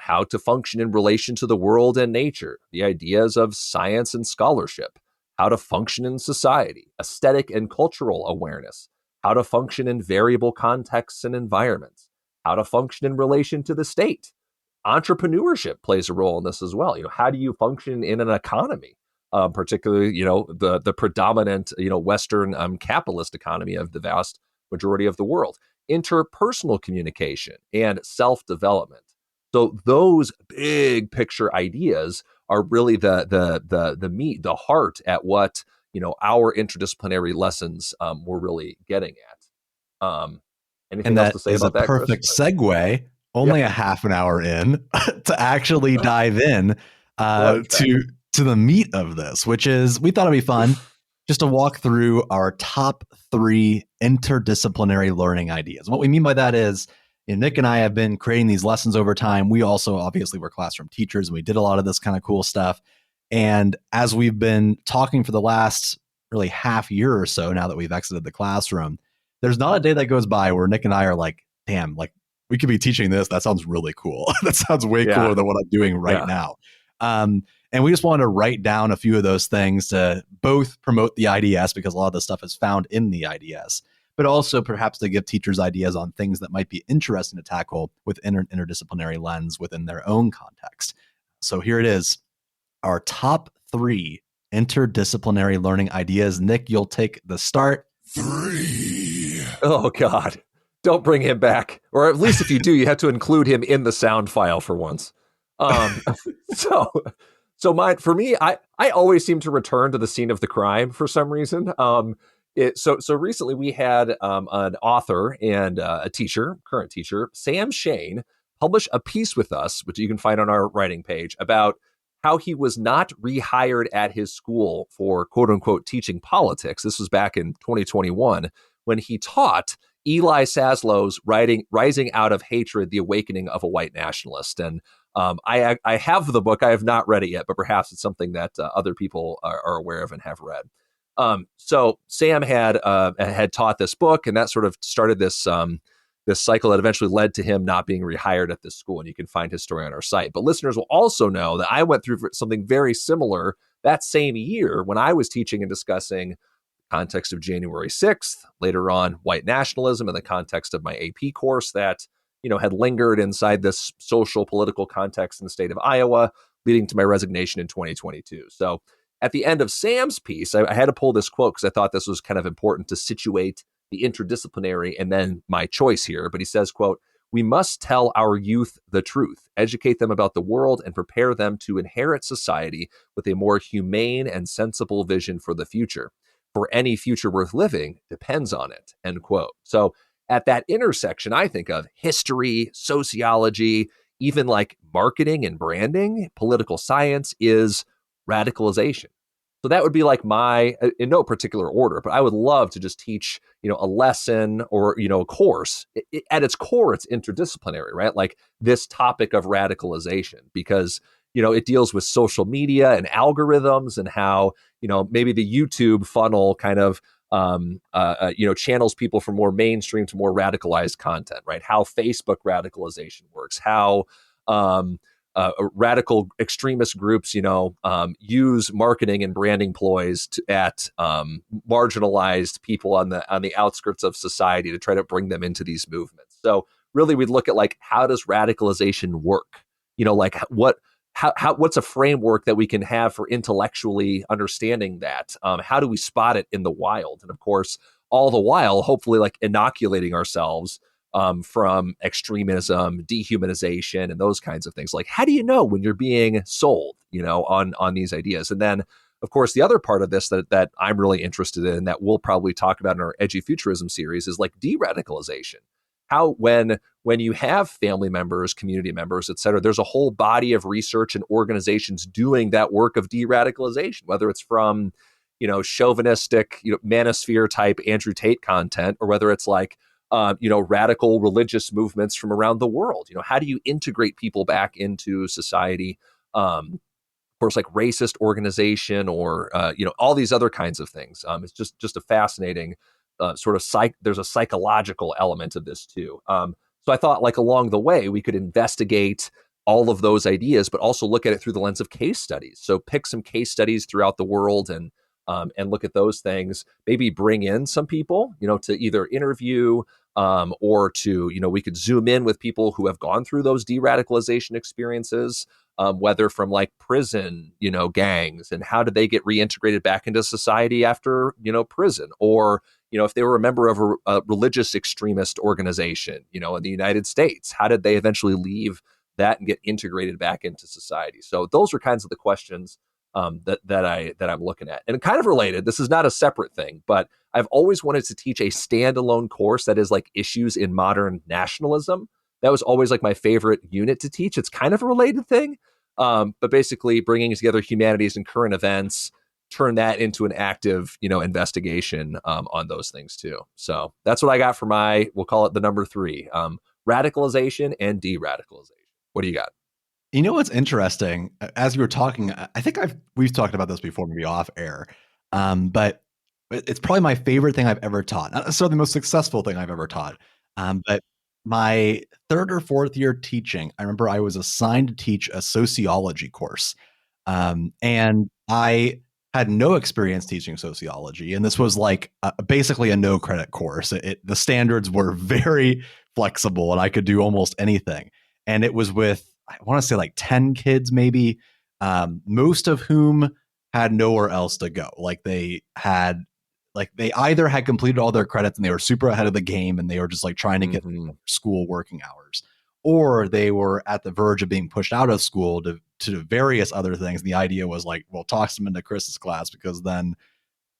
how to function in relation to the world and nature, the ideas of science and scholarship, how to function in society, aesthetic and cultural awareness, how to function in variable contexts and environments, how to function in relation to the state. Entrepreneurship plays a role in this as well. How do you function in an economy, particularly the predominant Western capitalist economy of the vast majority of the world? Interpersonal communication and self-development. So those big picture ideas are really the meat, the heart at what our interdisciplinary lessons were really getting at. Anything And else that to say is a about that, Chris? perfect segue, only a half an hour in, to actually dive in to the meat of this, which is we thought it'd be fun just to walk through our top 3 interdisciplinary learning ideas. What we mean by that is, Nick and I have been creating these lessons over time. We also obviously were classroom teachers and we did a lot of this kind of cool stuff. And as we've been talking for the last really half year or so, now that we've exited the classroom, there's not a day that goes by where Nick and I are like, damn, like we could be teaching this. That sounds really cool. That sounds way cooler than what I'm doing right now. And we just wanted to write down a few of those things to both promote the IDS, because a lot of the stuff is found in the IDS, but also perhaps to give teachers ideas on things that might be interesting to tackle with interdisciplinary lens within their own context. So here it is, our top 3 interdisciplinary learning ideas. Nick, you'll take the start. 3. Oh, God. Don't bring him back. Or at least if you do, you have to include him in the sound file for once. So for me, I always seem to return to the scene of the crime for some reason. So recently we had an author and a teacher, current teacher, Sam Shane, publish a piece with us, which you can find on our writing page, about how he was not rehired at his school for quote unquote teaching politics. This was back in 2021 when he taught Eli Saslow's Rising Out of Hatred, The Awakening of a White Nationalist. And I have the book. I have not read it yet, but perhaps it's something that other people are aware of and have read. So Sam had taught this book, and that sort of started this cycle that eventually led to him not being rehired at this school. And you can find his story on our site. But listeners will also know that I went through something very similar that same year when I was teaching and discussing the context of January 6th, later on white nationalism in the context of my AP course that had lingered inside this social political context in the state of Iowa, leading to my resignation in 2022. So at the end of Sam's piece, I had to pull this quote because I thought this was kind of important to situate the interdisciplinary and then my choice here. But he says, quote, "We must tell our youth the truth, educate them about the world, and prepare them to inherit society with a more humane and sensible vision for the future. For any future worth living depends on it," end quote. So at that intersection, I think of history, sociology, even like marketing and branding, political science is radicalization. So that would be like my, in no particular order, but I would love to just teach, a lesson or, a course. At its core, it's interdisciplinary, right? Like this topic of radicalization, because, it deals with social media and algorithms and how, maybe the YouTube funnel kind of, channels people from more mainstream to more radicalized content, right? How Facebook radicalization works, how, radical extremist groups, use marketing and branding ploys at marginalized people on the outskirts of society to try to bring them into these movements. So really, we'd look at like, how does radicalization work? Like what's a framework that we can have for intellectually understanding that? How do we spot it in the wild? And of course, all the while, hopefully, like inoculating ourselves from extremism, dehumanization, and those kinds of things. Like, how do you know when you're being sold, on these ideas? And then, of course, the other part of this that I'm really interested in, that we'll probably talk about in our Edufuturism series, is like de-radicalization. How when you have family members, community members, et cetera, there's a whole body of research and organizations doing that work of de-radicalization, whether it's from chauvinistic, manosphere type Andrew Tate content, or whether it's like radical religious movements from around the world. How do you integrate people back into society? Of course, like racist organization, or all these other kinds of things. It's just a fascinating sort of there's a psychological element of this too. So I thought, like, along the way, we could investigate all of those ideas, but also look at it through the lens of case studies. So pick some case studies throughout the world and look at those things. Maybe bring in some people, to either interview or to, we could zoom in with people who have gone through those de-radicalization experiences, whether from like prison, gangs, and how did they get reintegrated back into society after, prison, or, if they were a member of a religious extremist organization, in the United States, how did they eventually leave that and get integrated back into society? So those are kinds of the questions that I'm looking at. And kind of related, this is not a separate thing, but I've always wanted to teach a standalone course that is like issues in modern nationalism. That was always like my favorite unit to teach. It's kind of a related thing, but basically bringing together humanities and current events, turn that into an active, investigation on those things too. So that's what I got for we'll call it the number 3, radicalization and de-radicalization. What do you got? You know what's interesting? As you were talking, I think we've talked about this before, maybe off air, but it's probably my favorite thing I've ever taught. Not necessarily the most successful thing I've ever taught, but my 3rd or 4th year teaching, I remember I was assigned to teach a sociology course, and I had no experience teaching sociology, and this was like basically a no credit course. The standards were very flexible, and I could do almost anything. And it was with, I want to say, like 10 kids, maybe, most of whom had nowhere else to go. Like they either had completed all their credits and they were super ahead of the game and they were just like trying to get school working hours, or they were at the verge of being pushed out of school to various other things. And the idea was like, well, toss them into Chris's class because then,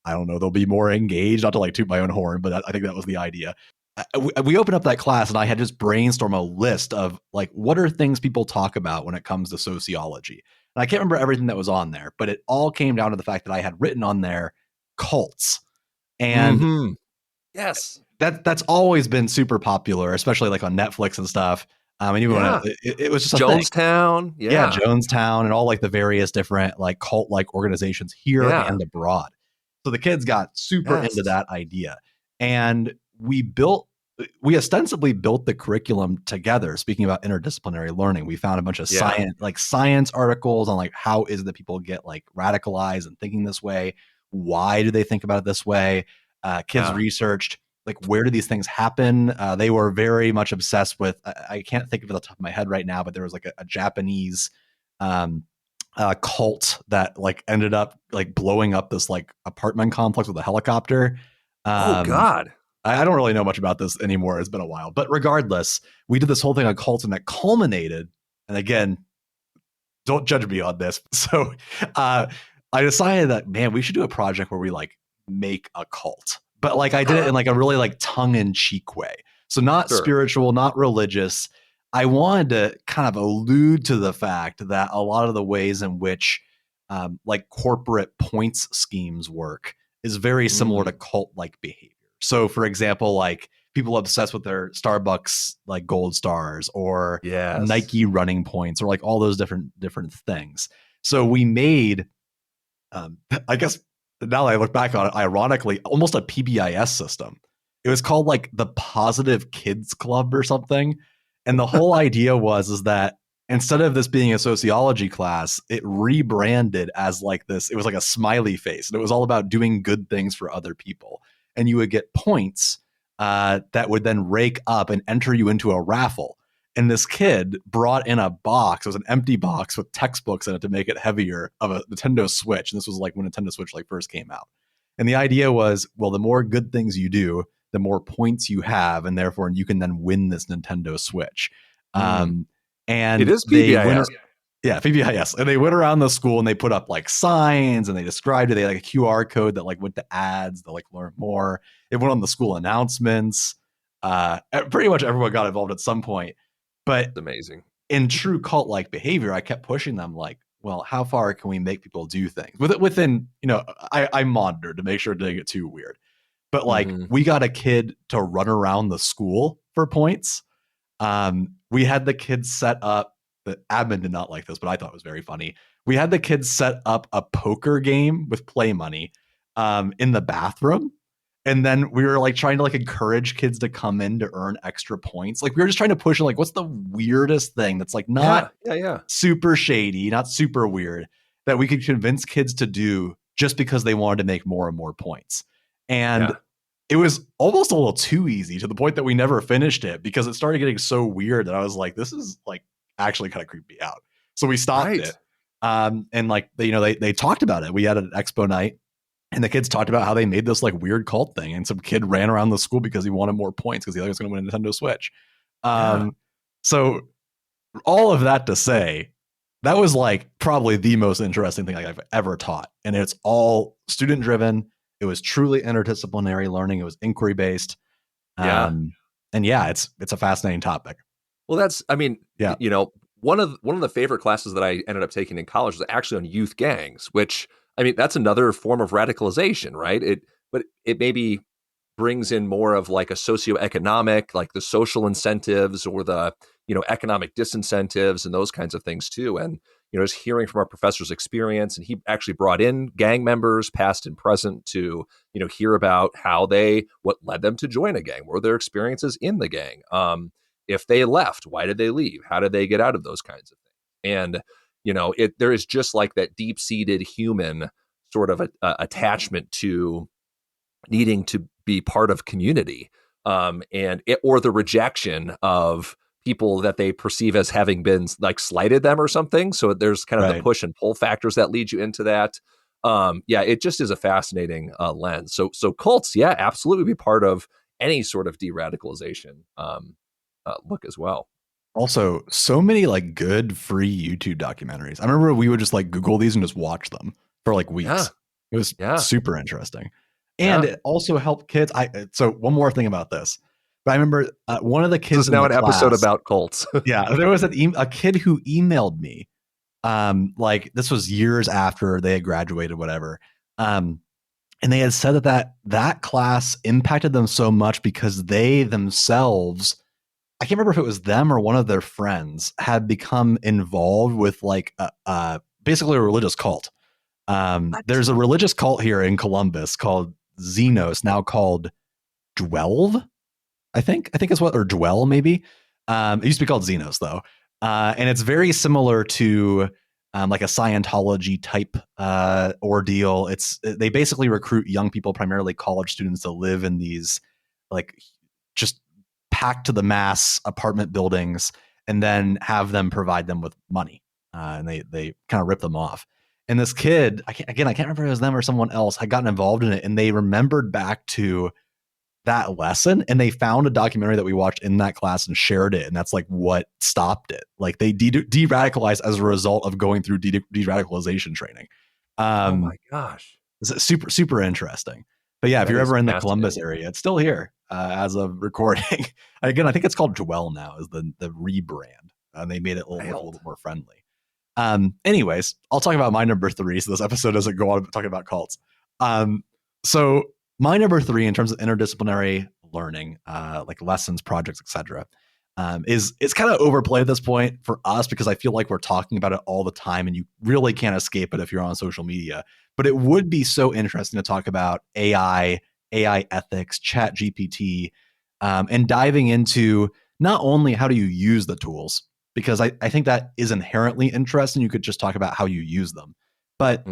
I don't know, they'll be more engaged. Not to like toot my own horn, but I think that was the idea. We opened up that class and I had just brainstorm a list of like, what are things people talk about when it comes to sociology? And I can't remember everything that was on there, but it all came down to the fact that I had written on there cults. And yes, that's always been super popular, especially like on Netflix and stuff. And even when it was just a Jonestown, thing. Yeah, Jonestown, and all like the various different like cult like organizations here and abroad. So the kids got super into that idea, and we ostensibly built the curriculum together. Speaking about interdisciplinary learning, we found a bunch of science articles on like, how is it that people get like radicalized and thinking this way? Why do they think about it this way? Kids researched like, where do these things happen? They were very much obsessed with, I can't think of it off the top of my head right now, but there was like a Japanese cult that like ended up like blowing up this like apartment complex with a helicopter. Oh God. I don't really know much about this anymore. It's been a while, but regardless, we did this whole thing on cults, and that culminated. And again, don't judge me on this. So I decided that, man, we should do a project where we like make a cult, but like I did it in like a really like tongue-in-cheek way. So not spiritual, not religious. I wanted to kind of allude to the fact that a lot of the ways in which like corporate points schemes work is very similar to cult-like behavior. So, for example, like people obsessed with their Starbucks like gold stars or Nike running points or like all those different things. So we made, I guess now that I look back on it, ironically, almost a PBIS system. It was called like the Positive Kids Club or something. And the whole idea is that instead of this being a sociology class, it rebranded as like this. It was like a smiley face, and it was all about doing good things for other people. And you would get points that would then rake up and enter you into a raffle. And this kid brought in a box. It was an empty box with textbooks in it to make it heavier of a Nintendo Switch. And this was like when Nintendo Switch like first came out. And the idea was, well, the more good things you do, the more points you have, and therefore you can then win this Nintendo Switch. And it is they PBIS. went, yeah, PBIS. And they went around the school and they put up like signs and they described it. They had like a QR code that like went to ads to like learn more. It went on the school announcements. Pretty much everyone got involved at some point. But It's amazing. In true cult-like behavior, I kept pushing them like, well, how far can we make people do things? Within, I monitored to make sure it didn't get too weird. But like we got a kid to run around the school for points. We had the kids set up, the admin did not like this, but I thought it was very funny. We had the kids set up a poker game with play money in the bathroom. And then we were like trying to like encourage kids to come in to earn extra points. Like we were just trying to push like, what's the weirdest thing that's like not super shady, not super weird, that we could convince kids to do just because they wanted to make more and more points. And it was almost a little too easy to the point that we never finished it because it started getting so weird that I was like, this is like actually kind of creeped me out. So we stopped it. And like, they talked about it. We had an expo night. And the kids talked about how they made this like weird cult thing, and some kid ran around the school because he wanted more points because he thought he was going to win a Nintendo Switch. So all of that to say, that was like probably the most interesting thing I've ever taught, and it's all student driven. It was truly interdisciplinary learning. It was inquiry based. And it's a fascinating topic. Well, one of the favorite classes that I ended up taking in college was actually on youth gangs, which that's another form of radicalization, right? But it maybe brings in more of like a socioeconomic, like the social incentives or the, economic disincentives and those kinds of things too. And, just hearing from our professor's experience, and he actually brought in gang members, past and present, to, hear about what led them to join a gang, what were their experiences in the gang. If they left, why did they leave? How did they get out of those kinds of things? And there is just like that deep-seated human sort of attachment to needing to be part of community, or the rejection of people that they perceive as having been like slighted them or something. So there's kind of the push and pull factors that lead you into that. It just is a fascinating lens. So cults, absolutely be part of any sort of de-radicalization look as well. Also, so many like good free YouTube documentaries. I remember we would just like Google these and just watch them for like weeks. It was super interesting. And it also helped kids. So one more thing about this. But I remember one of the kids. This is now an class, episode about cults. There was a kid who emailed me. Like this was years after they had graduated, whatever. And they had said that class impacted them so much because they themselves, I can't remember if it was them or one of their friends, had become involved with like basically a religious cult. There's a religious cult here in Columbus called Xenos, now called Dwelve. I think is what, or Dwell maybe. It used to be called Xenos though. And it's very similar to like a Scientology type ordeal. They basically recruit young people, primarily college students, to live in these like just packed to the mass apartment buildings, and then have them provide them with money. And they kind of rip them off. And this kid, I can't remember if it was them or someone else, had gotten involved in it, and they remembered back to that lesson, and they found a documentary that we watched in that class and shared it, and that's like what stopped it. Like they de-radicalized as a result of going through de-radicalization training. Oh my gosh, it's super interesting. But if you're ever in the Columbus area, it's still here as of recording. Again, I think it's called Dwell now, is the rebrand, and they made it a little bit more friendly. Anyways, I'll talk about my number 3, so this episode doesn't go on talking about cults. So my number 3 in terms of interdisciplinary learning, like lessons, projects, etc., it's kind of overplayed at this point for us because I feel like we're talking about it all the time, and you really can't escape it if you're on social media. But it would be so interesting to talk about AI ethics, Chat GPT, and diving into not only how do you use the tools, because I think that is inherently interesting. You could just talk about how you use them. But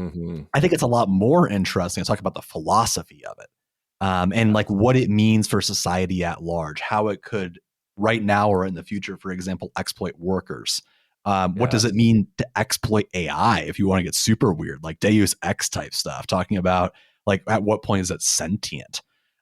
I think it's a lot more interesting to talk about the philosophy of it, and like what it means for society at large, how it could right now or in the future, for example, exploit workers. What does it mean to exploit AI if you want to get super weird, like Deus Ex type stuff, talking about like at what point is it sentient?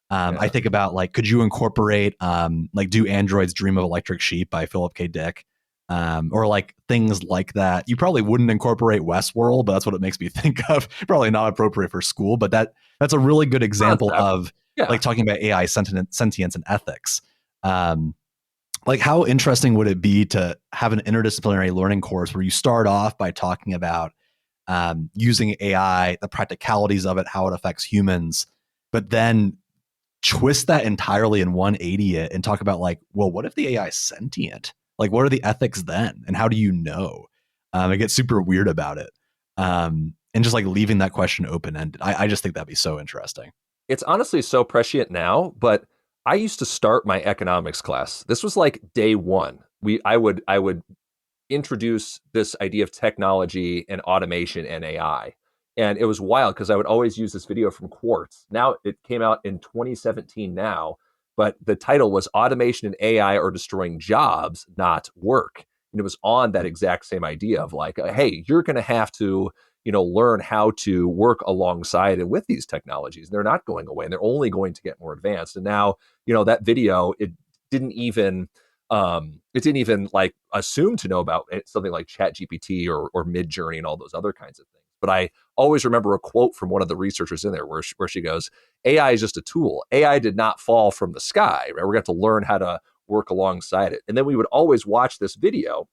I think about like, could you incorporate like Do Androids Dream of Electric Sheep by Philip K. Dick? Or like things like that. You probably wouldn't incorporate Westworld, but that's what it makes me think of. Probably not appropriate for school, but that's a really good example of like talking about AI sentience and ethics. Like how interesting would it be to have an interdisciplinary learning course where you start off by talking about using AI, the practicalities of it, how it affects humans, but then twist that entirely in 180 it and talk about like, well, what if the AI is sentient? Like, what are the ethics then? And how do you know? I get super weird about it. And just like leaving that question open-ended. I just think that'd be so interesting. It's honestly so prescient now, but I used to start my economics class. This was like day one. I would introduce this idea of technology and automation and AI. And it was wild because I would always use this video from Quartz. Now it came out in 2017 now, but the title was Automation and AI Are Destroying Jobs, Not Work. And it was on that exact same idea of like, hey, you're going to have to, learn how to work alongside and with these technologies. They're not going away and they're only going to get more advanced. And now, that video, didn't even like assume to know about something like Chat GPT or Mid Journey and all those other kinds of things. But I always remember a quote from one of the researchers in there where she goes, AI is just a tool. AI did not fall from the sky, right? We're going to have to learn how to work alongside it. And then we would always watch this video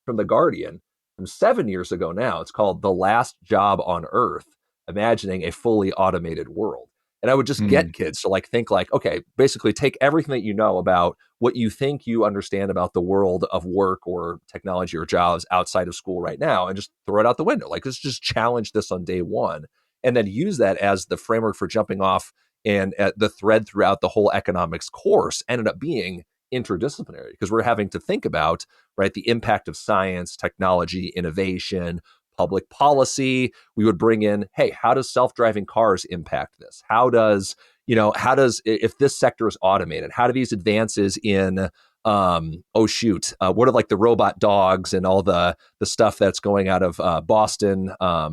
from The Guardian from 7 years ago now. It's called The Last Job on Earth, Imagining a Fully Automated World. And I would just get kids to like think like, okay, basically take everything that you know about what you think you understand about the world of work or technology or jobs outside of school right now and just throw it out the window. Like, let's just challenge this on day one and then use that as the framework for jumping off. And the thread throughout the whole economics course ended up being interdisciplinary because we're having to think about, right, the impact of science, technology, innovation, public policy. We would bring in, hey, how does self-driving cars impact this? How does, if this sector is automated, how do these advances in, what are like the robot dogs and all the stuff that's going out of Boston, I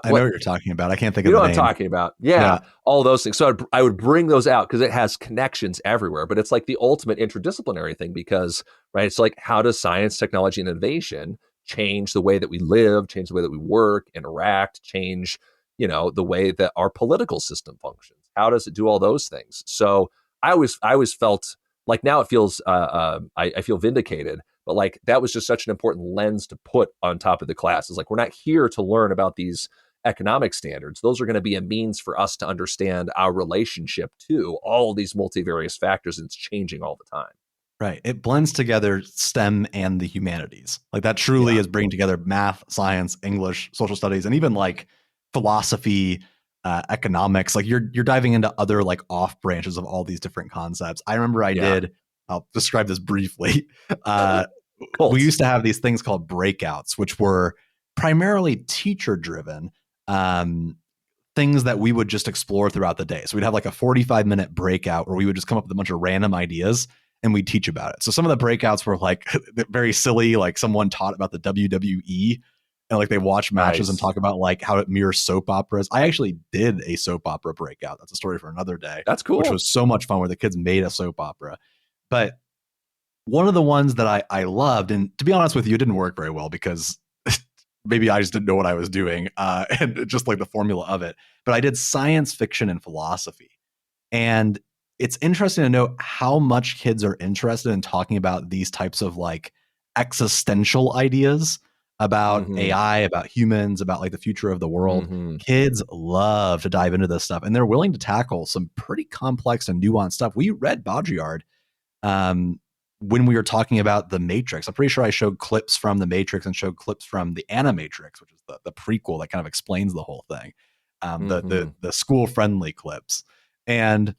know what you're talking about. I can't think of you know the what name. I'm talking about. Yeah, all those things. So I would bring those out because it has connections everywhere. But it's like the ultimate interdisciplinary thing because, right, it's like how does science, technology, and innovation change the way that we live, change the way that we work, interact, change, the way that our political system functions? How does it do all those things? So I always felt like now it feels I feel vindicated. But like that was just such an important lens to put on top of the class. It's like we're not here to learn about these economic standards. Those are going to be a means for us to understand our relationship to all these multivarious factors, and it's changing all the time. Right. It blends together STEM and the humanities. Like that truly is bringing together math, science, English, social studies, and even like philosophy, economics. Like you're diving into other like off branches of all these different concepts. I remember I'll describe this briefly. We used to have these things called breakouts, which were primarily teacher driven. Things that we would just explore throughout the day. So we'd have like a 45-minute breakout where we would just come up with a bunch of random ideas and we'd teach about it. So some of the breakouts were like very silly, like someone taught about the WWE and like they watch matches and talk about like how it mirrors soap operas. I actually did a soap opera breakout. That's a story for another day. That's cool. Which was so much fun where the kids made a soap opera. But one of the ones that I loved, and to be honest with you, it didn't work very well because maybe I just didn't know what I was doing and just like the formula of it. But I did science fiction and philosophy. And it's interesting to know how much kids are interested in talking about these types of like existential ideas about AI, about humans, about like the future of the world. Kids love to dive into this stuff and they're willing to tackle some pretty complex and nuanced stuff. We read Baudrillard when we were talking about The Matrix. I'm pretty sure I showed clips from The Matrix and showed clips from the Animatrix, which is the prequel that kind of explains the whole thing. The school friendly clips. And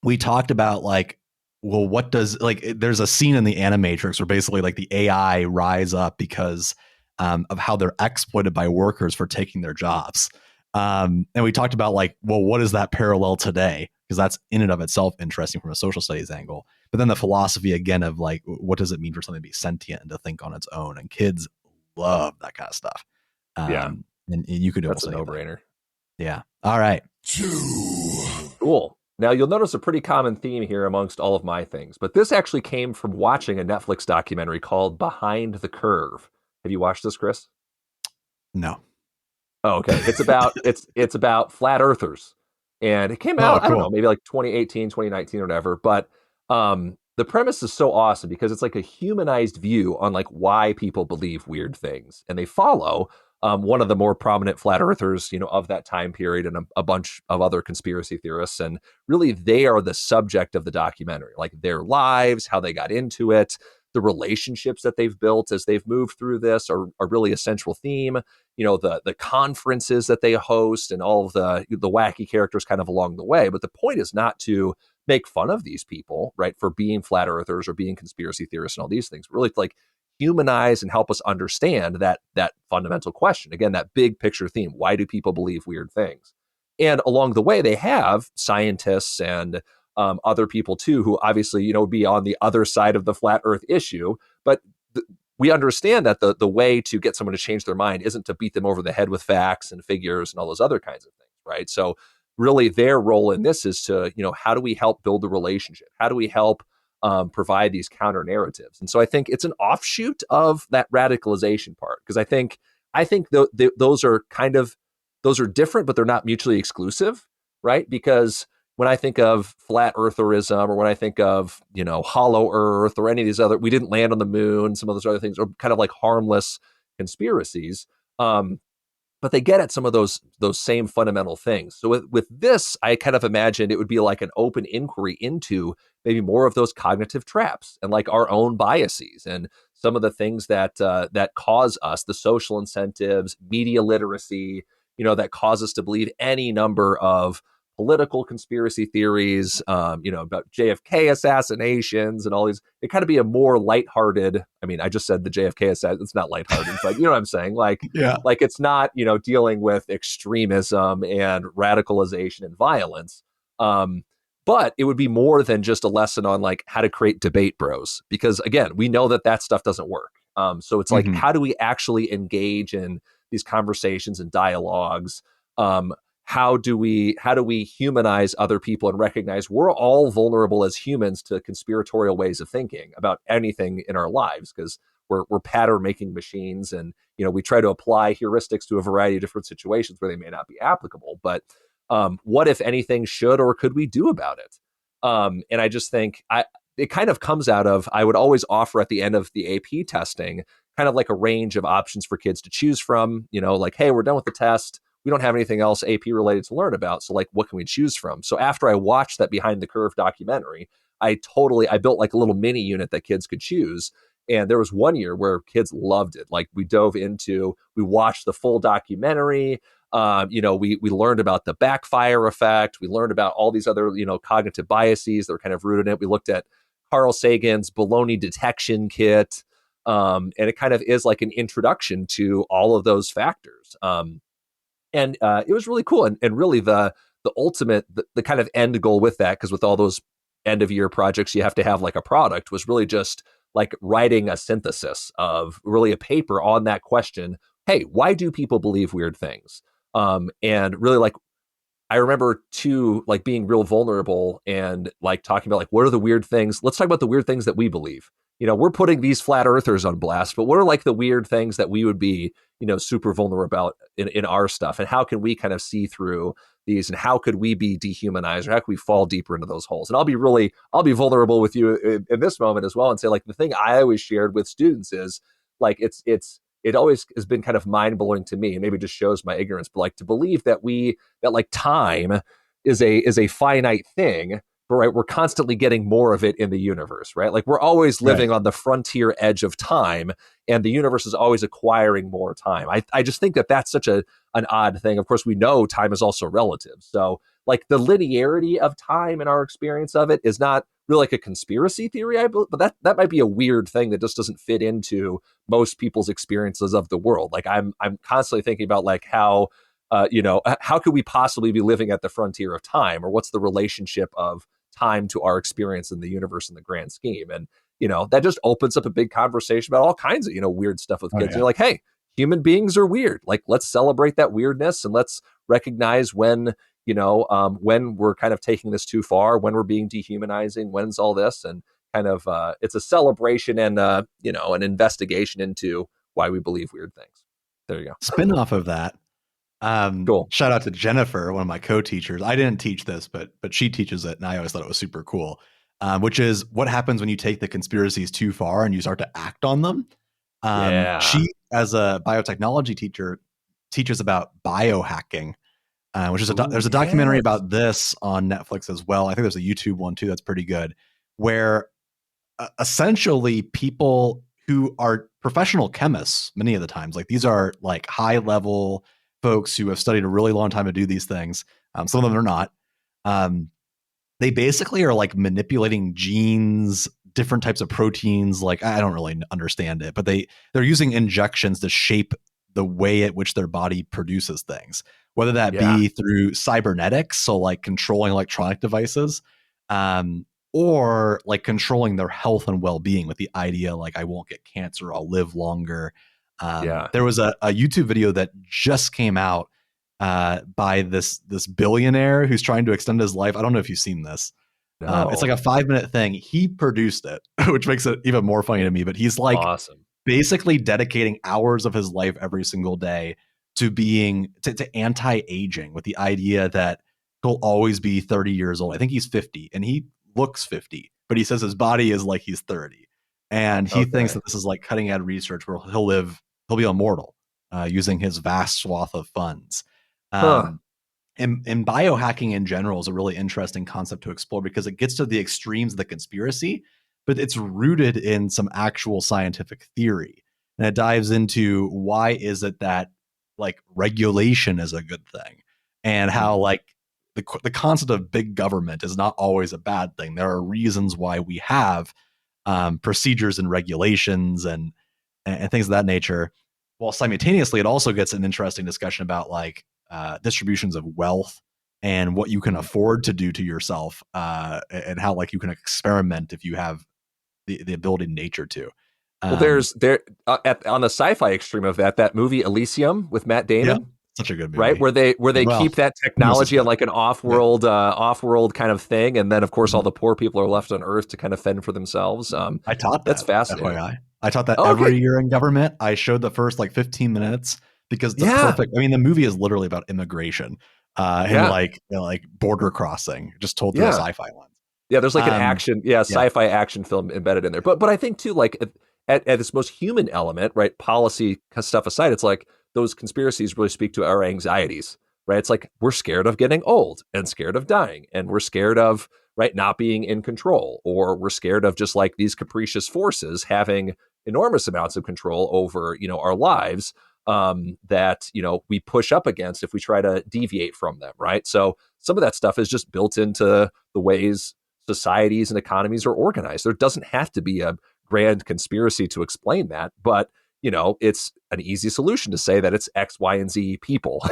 we talked about like well, what does like there's a scene in the Animatrix where basically like the AI rise up because of how they're exploited by workers for taking their jobs. And we talked about like, well, what is that parallel today? Because that's in and of itself interesting from a social studies angle. But then the philosophy again of like, what does it mean for something to be sentient and to think on its own? And kids love that kind of stuff. Yeah, And you could do that's almost a anything. no-brainer. Yeah. All right. Cool. Now you'll notice a pretty common theme here amongst all of my things, but this actually came from watching a Netflix documentary called Behind the Curve. Have you watched this, Chris? No. Oh, okay. It's about flat earthers. And it came Oh, out, I don't know, cool. maybe like 2018, 2019 or whatever, but the premise is so awesome because it's like a humanized view on like why people believe weird things. And they follow one of the more prominent flat earthers, of that time period and a bunch of other conspiracy theorists. And really they are the subject of the documentary, like their lives, how they got into it, the relationships that they've built as they've moved through this are really a central theme. The conferences that they host and all of the wacky characters kind of along the way. But the point is not to make fun of these people, right, for being flat earthers or being conspiracy theorists and all these things. Really, like humanize and help us understand that fundamental question. Again, that big picture theme. Why do people believe weird things? And along the way, they have scientists and other people too, who obviously be on the other side of the flat Earth issue, but we understand that the way to get someone to change their mind isn't to beat them over the head with facts and figures and all those other kinds of things, right? So really their role in this is to, how do we help build the relationship? How do we help provide these counter narratives? And so I think it's an offshoot of that radicalization part, because I think those are different, but they're not mutually exclusive, right? Because when I think of flat eartherism or when I think of, hollow earth or any of these other, we didn't land on the moon, some of those other things are kind of like harmless conspiracies. But they get at some of those same fundamental things. So with this, I kind of imagined it would be like an open inquiry into maybe more of those cognitive traps and like our own biases and some of the things that cause us, the social incentives, media literacy, that cause us to believe any number of political conspiracy theories, about JFK assassinations and all these. It kind of be a more lighthearted. I mean, I just said the JFK assassination. It's not lighthearted, but you know what I'm saying? Yeah. Like it's not, dealing with extremism and radicalization and violence. But it would be more than just a lesson on like how to create debate bros, because again, we know that stuff doesn't work. So it's like, how do we actually engage in these conversations and dialogues? How do we humanize other people and recognize we're all vulnerable as humans to conspiratorial ways of thinking about anything in our lives, because we're pattern making machines, and we try to apply heuristics to a variety of different situations where they may not be applicable. But what if anything should or could we do about it? And I just think it kind of comes out of, I would always offer at the end of the AP testing kind of like a range of options for kids to choose from. Like, hey, we're done with the test. We don't have anything else AP related to learn about. So like, what can we choose from? So after I watched that Behind the Curve documentary, I built like a little mini unit that kids could choose. And there was one year where kids loved it. Like we watched the full documentary. We learned about the backfire effect. We learned about all these other, cognitive biases that are kind of rooted in it. We looked at Carl Sagan's baloney detection kit. And it kind of is like an introduction to all of those factors. And it was really cool. And really the ultimate, the kind of end goal with that, because with all those end of year projects, you have to have like a product, was really just like writing a synthesis of really a paper on that question. Hey, why do people believe weird things? And really like, I remember too, like being real vulnerable and like talking about like, what are the weird things? Let's talk about the weird things that we believe. We're putting these flat earthers on blast, but what are like the weird things that we would be, super vulnerable about in our stuff? And how can we kind of see through these, and how could we be dehumanized, or how can we fall deeper into those holes? And I'll be vulnerable with you in this moment as well, and say like, the thing I always shared with students is like, it always has been kind of mind blowing to me, and maybe just shows my ignorance, but like to believe that like time is a finite thing, but right, we're constantly getting more of it in the universe, right? Like we're always living on the frontier edge of time, and the universe is always acquiring more time. I just think that that's such an odd thing. Of course, we know time is also relative. So like the linearity of time in our experience of it is not really like a conspiracy theory, I believe, but that might be a weird thing that just doesn't fit into most people's experiences of the world. Like I'm constantly thinking about like how how could we possibly be living at the frontier of time, or what's the relationship of time to our experience in the universe in the grand scheme? And that just opens up a big conversation about all kinds of weird stuff with kids. yeah. You're like, hey, human beings are weird. Like, let's celebrate that weirdness, and let's recognize when we're kind of taking this too far, when we're being dehumanizing, when's all this, and kind of it's a celebration and an investigation into why we believe weird things. There you go. Spin off of that. Cool. Shout out to Jennifer, one of my co-teachers. I didn't teach this, but she teaches it, and I always thought it was super cool. Which is what happens when you take the conspiracies too far and you start to act on them. She, as a biotechnology teacher, teaches about biohacking, which is there's a documentary about this on Netflix as well. I think there's a YouTube one too that's pretty good, where essentially people who are professional chemists, many of the times, like these are like high level folks who have studied a really long time to do these things. Some of them are not. They basically are like manipulating genes, different types of proteins. Like, I don't really understand it, but they're using injections to shape the way at which their body produces things, whether that be through cybernetics, so like controlling electronic devices, or like controlling their health and well-being with the idea like, I won't get cancer, I'll live longer. There was a YouTube video that just came out by this billionaire who's trying to extend his life. I don't know if you've seen this. No. It's like a 5-minute thing. He produced it, which makes it even more funny to me. But he's like awesome, basically dedicating hours of his life every single day to being to anti-aging, with the idea that he'll always be 30 years old. I think he's 50, and he looks 50, but he says his body is like he's 30, and he thinks that this is like cutting edge research where he'll be immortal using his vast swath of funds. And biohacking in general is a really interesting concept to explore because it gets to the extremes of the conspiracy, but it's rooted in some actual scientific theory. And it dives into why is it that like regulation is a good thing, and how like the concept of big government is not always a bad thing. There are reasons why we have procedures and regulations and things of that nature. While simultaneously, it also gets an interesting discussion about like distributions of wealth and what you can afford to do to yourself, and how like you can experiment if you have the ability in nature to. Well, there's on the sci-fi extreme of that movie Elysium with Matt Damon. Yeah, such a good movie, right? Where they keep that technology on like an off-world kind of thing, and then of course all the poor people are left on Earth to kind of fend for themselves. I taught that. That's fascinating. FYI. I taught that every year in government. I showed the first like 15 minutes because it's perfect. I mean, the movie is literally about immigration and like border crossing, just told through a sci-fi lens. Yeah, there's like an action, sci-fi action film embedded in there. But I think too, like at its most human element, right? Policy stuff aside, it's like those conspiracies really speak to our anxieties, right? It's like we're scared of getting old and scared of dying, and we're scared of not being in control, or we're scared of just like these capricious forces having enormous amounts of control over our lives, that we push up against if we try to deviate from them, right? So some of that stuff is just built into the ways societies and economies are organized. There doesn't have to be a grand conspiracy to explain that, but it's an easy solution to say that it's X, Y, and Z people,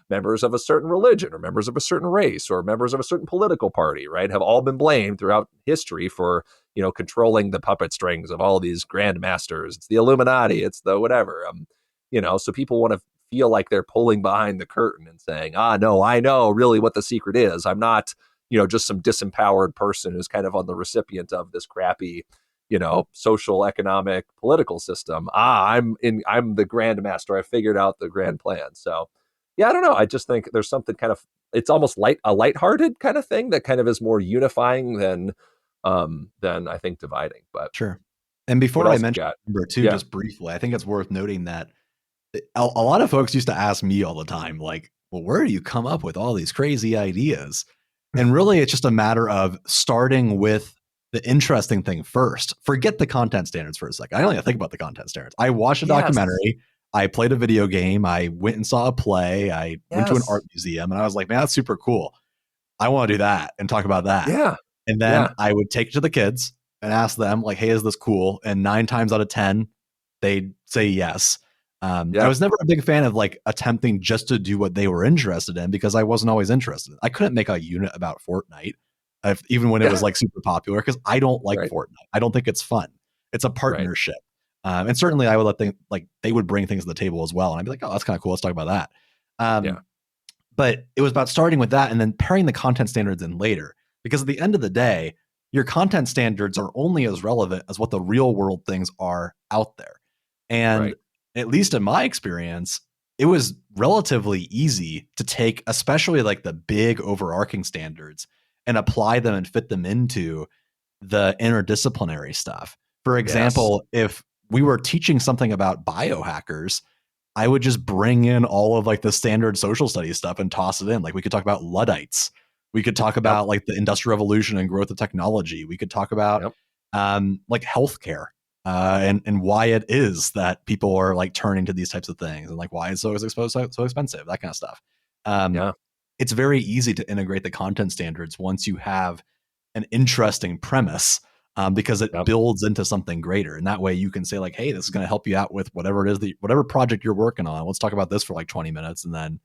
members of a certain religion or members of a certain race or members of a certain political party, right, have all been blamed throughout history for, controlling the puppet strings of all these grand masters. It's the Illuminati, it's the whatever, so people want to feel like they're pulling behind the curtain and saying, no, I know really what the secret is. I'm not, just some disempowered person who's kind of on the recipient of this crappy, social, economic, political system. I'm the grand master. I figured out the grand plan. So yeah, I don't know. I just think there's something kind of, it's almost a lighthearted kind of thing that kind of is more unifying than I think dividing. But sure. And before I mention number two, just briefly, I think it's worth noting that a lot of folks used to ask me all the time, like, well, where do you come up with all these crazy ideas? And really, it's just a matter of starting with the interesting thing first. Forget the content standards for a second. I don't even think about the content standards. I watched a documentary. I played a video game. I went and saw a play. I went to an art Yes. museum, and I was like, man, that's super cool. I want to do that and talk about that. Yeah. And then Yeah. I would take it to the kids and ask them like, hey, is this cool? And 9 times out of 10, they'd say yes. I Yeah. was never a big fan of like attempting just to do what they were interested in because I wasn't always interested. I couldn't make a unit about Fortnite, even when it was Yeah. like super popular, because I don't like Right. Fortnite. I don't think it's fun. It's a Right. partnership. And certainly I would let them, like, they would bring things to the table as well. And I'd be like, oh, that's kind of cool. Let's talk about that. Yeah. But it was about starting with that and then pairing the content standards in later. Because at the end of the day, your content standards are only as relevant as what the real world things are out there. And Right. at least in my experience, it was relatively easy to take, especially like the big overarching standards, and apply them and fit them into the interdisciplinary stuff. For Yes. example, if we were teaching something about biohackers, I would just bring in all of like the standard social studies stuff and toss it in. Like we could talk about Luddites. We could talk Yep. about like the industrial revolution and growth of technology. We could talk about Yep. like healthcare and why it is that people are like turning to these types of things and like why it's so exposed, so expensive, that kind of stuff. Um, Yeah. it's very easy to integrate the content standards once you have an interesting premise, because it Yep. builds into something greater. And that way you can say like, hey, this is going to help you out with whatever it is that whatever project you're working on. Let's talk about this for like 20 minutes. And then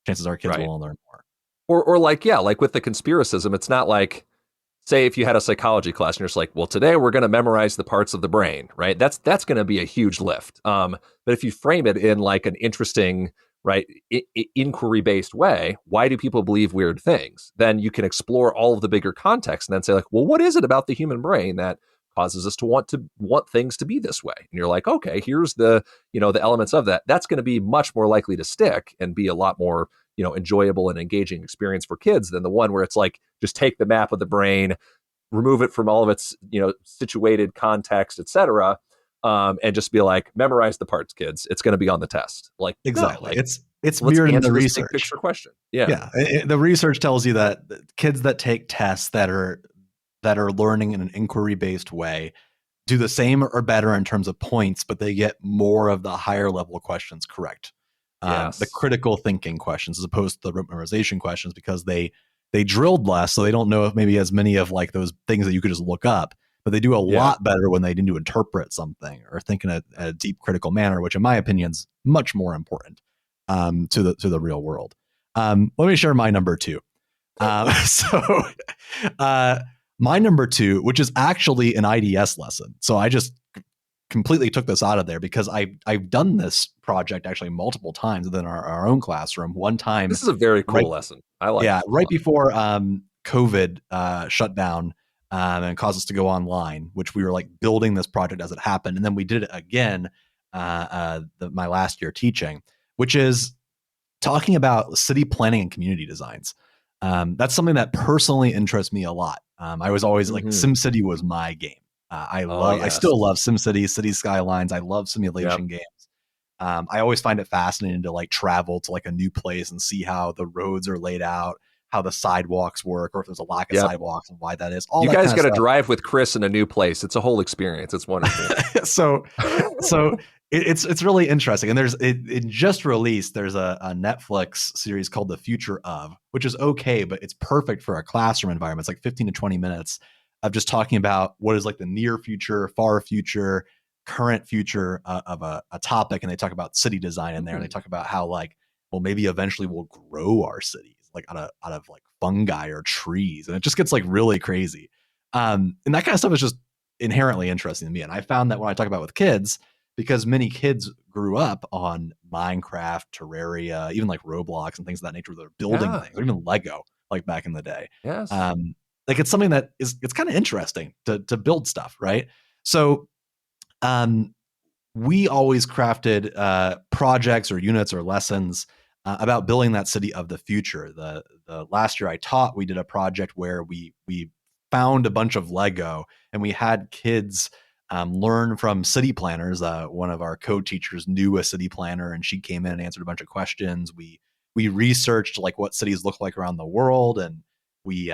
chances are kids Right. will learn more. Or like, yeah, like with the conspiracism, it's not like, say if you had a psychology class and you're just like, well, today we're going to memorize the parts of the brain, right? That's going to be a huge lift. But if you frame it in like an interesting, right, inquiry based way, why do people believe weird things? Then you can explore all of the bigger context and then say like, well, what is it about the human brain that causes us to want things to be this way? And you're like, okay, here's the the elements of that. That's going to be much more likely to stick and be a lot more enjoyable and engaging experience for kids than the one where it's like just take the map of the brain, remove it from all of its situated context, etc., and just be like, memorize the parts, kids. It's going to be on the test. Like, no, Exactly. like It's let's mirrored in the answer this big research. picture question. Yeah. Yeah. The research tells you that kids that take tests that are learning in an inquiry based way do the same or better in terms of points, but they get more of the higher level questions correct. The Yes. critical thinking questions as opposed to the memorization questions, because they drilled less, so they don't know if maybe as many of like those things that you could just look up, but they do a Yeah. lot better when they need to interpret something or think in a deep critical manner, which in my opinion is much more important to the real world. Let me share my number two. So my number two, which is actually an IDS lesson. So I just completely took this out of there because I've done this project actually multiple times within our own classroom. One time, This is a very right, cool lesson. I like yeah, this one a right lot. before COVID shut down and caused us to go online, which we were like building this project as it happened, and then we did it again my last year teaching, which is talking about city planning and community designs. That's something that personally interests me a lot. I was always like, Mm-hmm. SimCity was my game. Oh, I yes. still love SimCity, City Skylines. I love Yep. simulation games. I always find it fascinating to like travel to like a new place and see how the roads are laid out, how the sidewalks work, or if there's a lack of Yep. sidewalks and why that is. All You that guys kind got of to stuff. drive with Chris in a new place. It's a whole experience. It's wonderful. so it's really interesting. And it just released. There's a Netflix series called The Future of, which is okay, but it's perfect for a classroom environment. It's like 15 to 20 minutes of just talking about what is like the near future, far future, current future of a topic. And they talk about city design in there. And they talk about how like, well, maybe eventually we'll grow our cities like out of like fungi or trees. And it just gets like really crazy. And that kind of stuff is just inherently interesting to me. And I found that when I talk about with kids, because many kids grew up on Minecraft, Terraria, even like Roblox and things of that nature, where they're building Yeah. things, or even Lego, like back in the day. Yes. Like it's something that it's kind of interesting to build stuff, right? So we always crafted projects or units or lessons about building that city of the future. The last year I taught, we did a project where we found a bunch of Lego and we had kids learn from city planners. One of our co-teachers knew a city planner, and she came in and answered a bunch of questions. We researched like what cities look like around the world, and we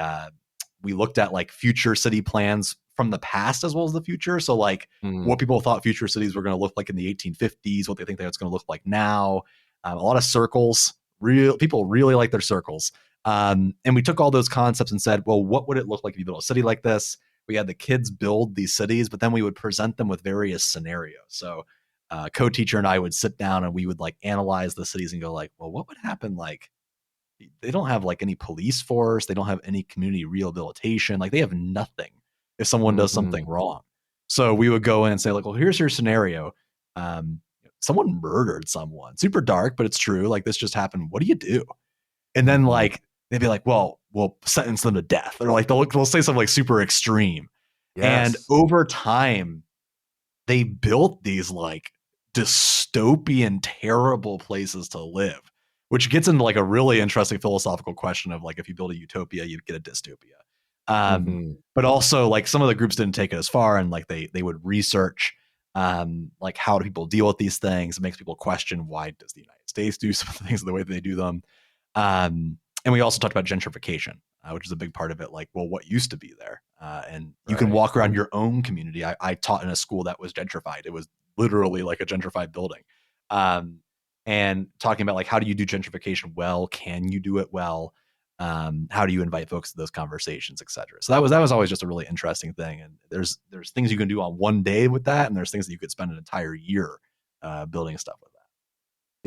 looked at like future city plans from the past as well as the future. So like what people thought future cities were going to look like in the 1850s, what they think that's going to look like now. A lot of circles. People really like their circles. And we took all those concepts and said, well, what would it look like if you built a city like this? We had the kids build these cities, but then we would present them with various scenarios. So co-teacher and I would sit down and we would like analyze the cities and go like, well, what would happen? Like they don't have like any police force. They don't have any community rehabilitation. Like they have nothing if someone does something wrong. So we would go in and say like, well, here's your scenario. Someone murdered someone. Super dark, but it's true. Like this just happened. What do you do? And then like they'd be like, well, we'll sentence them to death. Or like they'll say something like super extreme. Yes. And over time, they built these like dystopian, terrible places to live, which gets into like a really interesting philosophical question of like, if you build a utopia, you get a dystopia. But also like some of the groups didn't take it as far, and like they would research like how do people deal with these things. It makes people question, why does the United States do some of the things the way that they do them? And we also talked about gentrification, which is a big part of it. Like, well, what used to be there? And you can walk around your own community. I taught in a school that was gentrified. It was literally like a gentrified building. And talking about like, how do you do gentrification well? Can you do it well? How do you invite folks to those conversations, et cetera? So that was always just a really interesting thing. And there's things you can do on one day with that, and there's things that you could spend an entire year building stuff with that.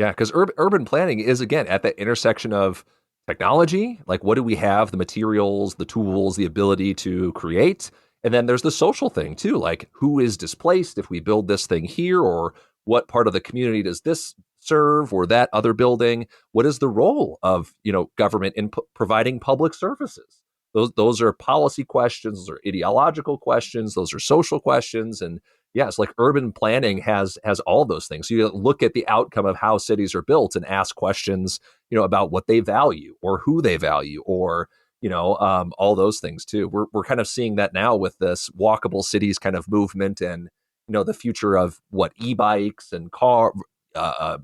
Yeah, because urban planning is, again, at that intersection of technology, like what do we have, the materials, the tools, the ability to create, and then there's the social thing too, like who is displaced if we build this thing here, or what part of the community does this serve, or that other building? What is the role of government in providing public services? Those are policy questions, those are ideological questions, those are social questions. And yes, like urban planning has all those things. So you look at the outcome of how cities are built and ask questions, about what they value or who they value, or all those things too. We're kind of seeing that now with this walkable cities kind of movement, and the future of what e-bikes and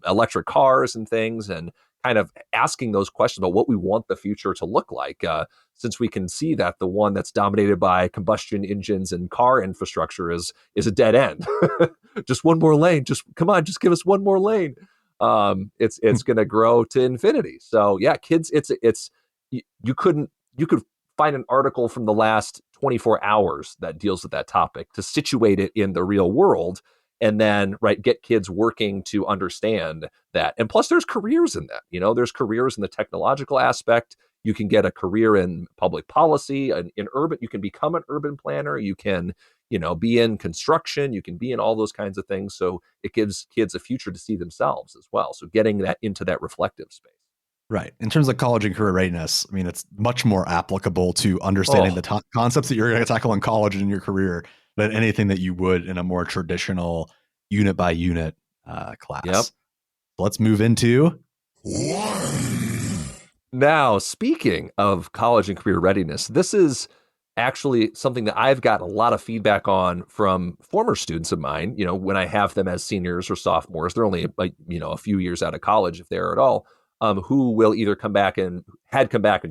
electric cars and things, and kind of asking those questions about what we want the future to look like, since we can see that the one that's dominated by combustion engines and car infrastructure is a dead end. Just one more lane. Just come on, just give us one more lane. It's going to grow to infinity. So yeah, kids, you could find an article from the last 24 hours that deals with that topic to situate it in the real world, and then get kids working to understand that. And plus there's careers in that. There's careers in the technological aspect. You can get a career in public policy, and in urban, you can become an urban planner. You can be in construction, you can be in all those kinds of things. So it gives kids a future to see themselves as well. So getting that into that reflective space. Right. In terms of college and career readiness, I mean, it's much more applicable to understanding the concepts that you're going to tackle in college and in your career than anything that you would in a more traditional unit by unit class. Yep. So let's move into Now, speaking of college and career readiness, this is actually something that I've got a lot of feedback on from former students of mine. When I have them as seniors or sophomores, they're only a few years out of college, if they're at all, who will either come back and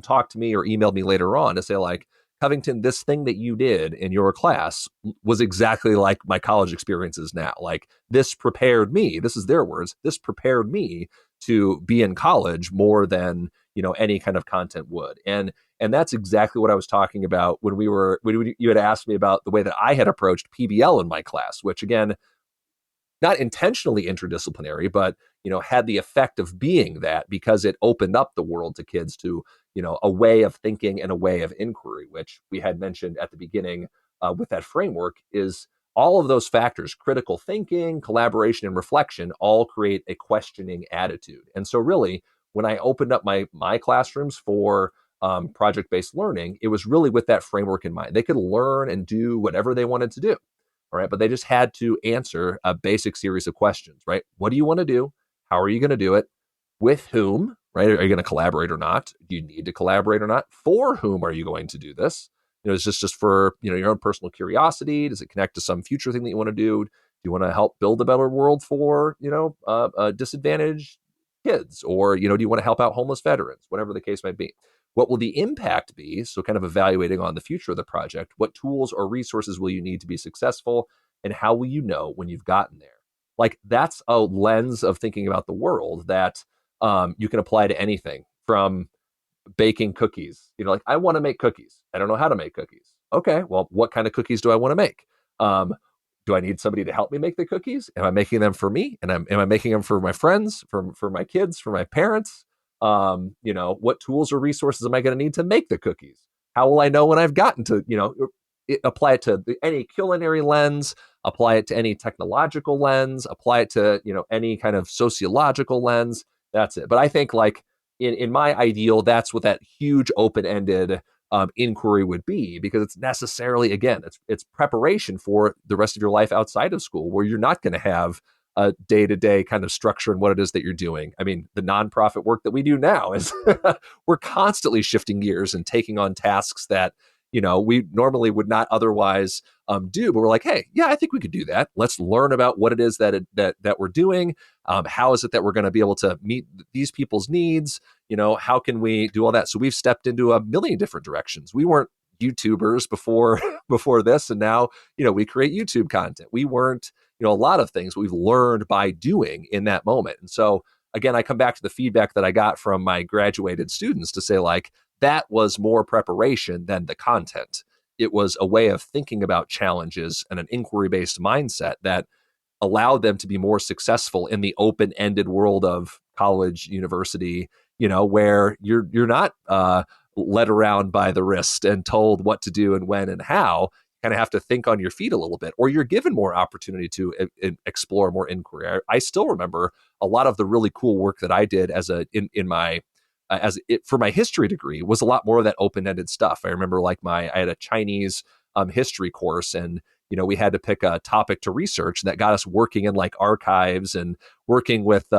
talk to me or email me later on to say like, Covington, this thing that you did in your class was exactly like my college experiences now. Like this prepared me, this is their words, this prepared me to be in college more than, any kind of content would. And that's exactly what I was talking about when you had asked me about the way that I had approached PBL in my class, which again, not intentionally interdisciplinary, but had the effect of being that, because it opened up the world to kids to a way of thinking and a way of inquiry, which we had mentioned at the beginning with that framework. Is all of those factors, critical thinking, collaboration, and reflection, all create a questioning attitude. And so really, when I opened up my classrooms for project-based learning, it was really with that framework in mind. They could learn and do whatever they wanted to do. All right. But they just had to answer a basic series of questions, right? What do you want to do? How are you going to do it? With whom, right? Are you going to collaborate or not? Do you need to collaborate or not? For whom are you going to do this? Is this just for, your own personal curiosity? Does it connect to some future thing that you want to do? Do you want to help build a better world for, disadvantaged kids? Or, do you want to help out homeless veterans? Whatever the case might be. What will the impact be? So kind of evaluating on the future of the project. What tools or resources will you need to be successful? And how will you know when you've gotten there? Like that's a lens of thinking about the world that you can apply to anything from baking cookies. Like I want to make cookies. I don't know how to make cookies. Okay, well, what kind of cookies do I want to make? Um, do I need somebody to help me make the cookies? Am I making them for me? And am I making them for my friends, for my kids, for my parents? What tools or resources am I going to need to make the cookies? How will I know when I've gotten to, apply it to any culinary lens, apply it to any technological lens, apply it to, any kind of sociological lens. That's it. But I think like in my ideal, that's what that huge open-ended inquiry would be, because it's necessarily, again, it's preparation for the rest of your life outside of school, where you're not going to have a day-to-day kind of structure in what it is that you're doing. I mean, the nonprofit work that we do now is we're constantly shifting gears and taking on tasks that we normally would not otherwise do. But we're like, hey, yeah, I think we could do that. Let's learn about what it is that we're doing. How is it that we're going to be able to meet these people's needs? How can we do all that? So we've stepped into a million different directions. We weren't YouTubers before before this, and now we create YouTube content. We weren't a lot of things we've learned by doing in that moment. And so again, I come back to the feedback that I got from my graduated students to say like, that was more preparation than the content. It was a way of thinking about challenges and an inquiry-based mindset that allowed them to be more successful in the open-ended world of college, university, where you're not led around by the wrist and told what to do and when and how. You kind of have to think on your feet a little bit, or you're given more opportunity to explore more inquiry. I still remember a lot of the really cool work that I did in my for my history degree was a lot more of that open-ended stuff. I remember like I had a Chinese history course, and we had to pick a topic to research that got us working in like archives and working with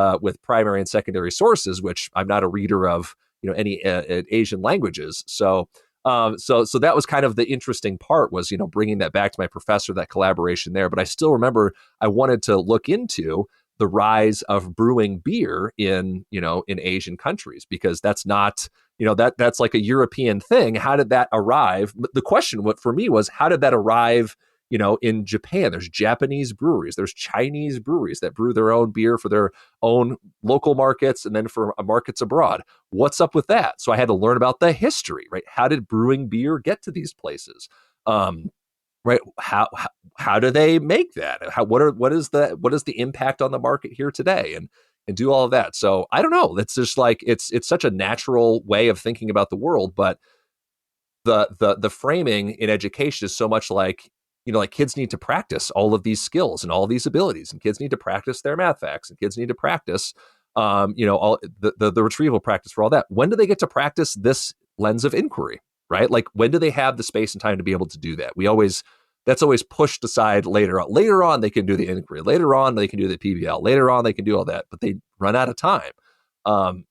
primary and secondary sources, which I'm not a reader of any Asian languages. So that was kind of the interesting part, was bringing that back to my professor, that collaboration there. But I still remember I wanted to look into the rise of brewing beer in Asian countries, because that's not, that's like a European thing. How did that arrive? But the question for me was, how did that arrive, in Japan? There's Japanese breweries, there's Chinese breweries that brew their own beer for their own local markets and then for markets abroad. What's up with that? So I had to learn about the history, right? How did brewing beer get to these places? Right? How do they make that? What is the impact on the market here today? And do all of that. So I don't know. It's just like it's such a natural way of thinking about the world, but the framing in education is so much like, like kids need to practice all of these skills and all these abilities, and kids need to practice their math facts, and kids need to practice all the retrieval practice for all that. When do they get to practice this lens of inquiry? Right? Like, when do they have the space and time to be able to do that? That's always pushed aside later on. Later on, they can do the inquiry. Later on, they can do the PBL. Later on, they can do all that, but they run out of time.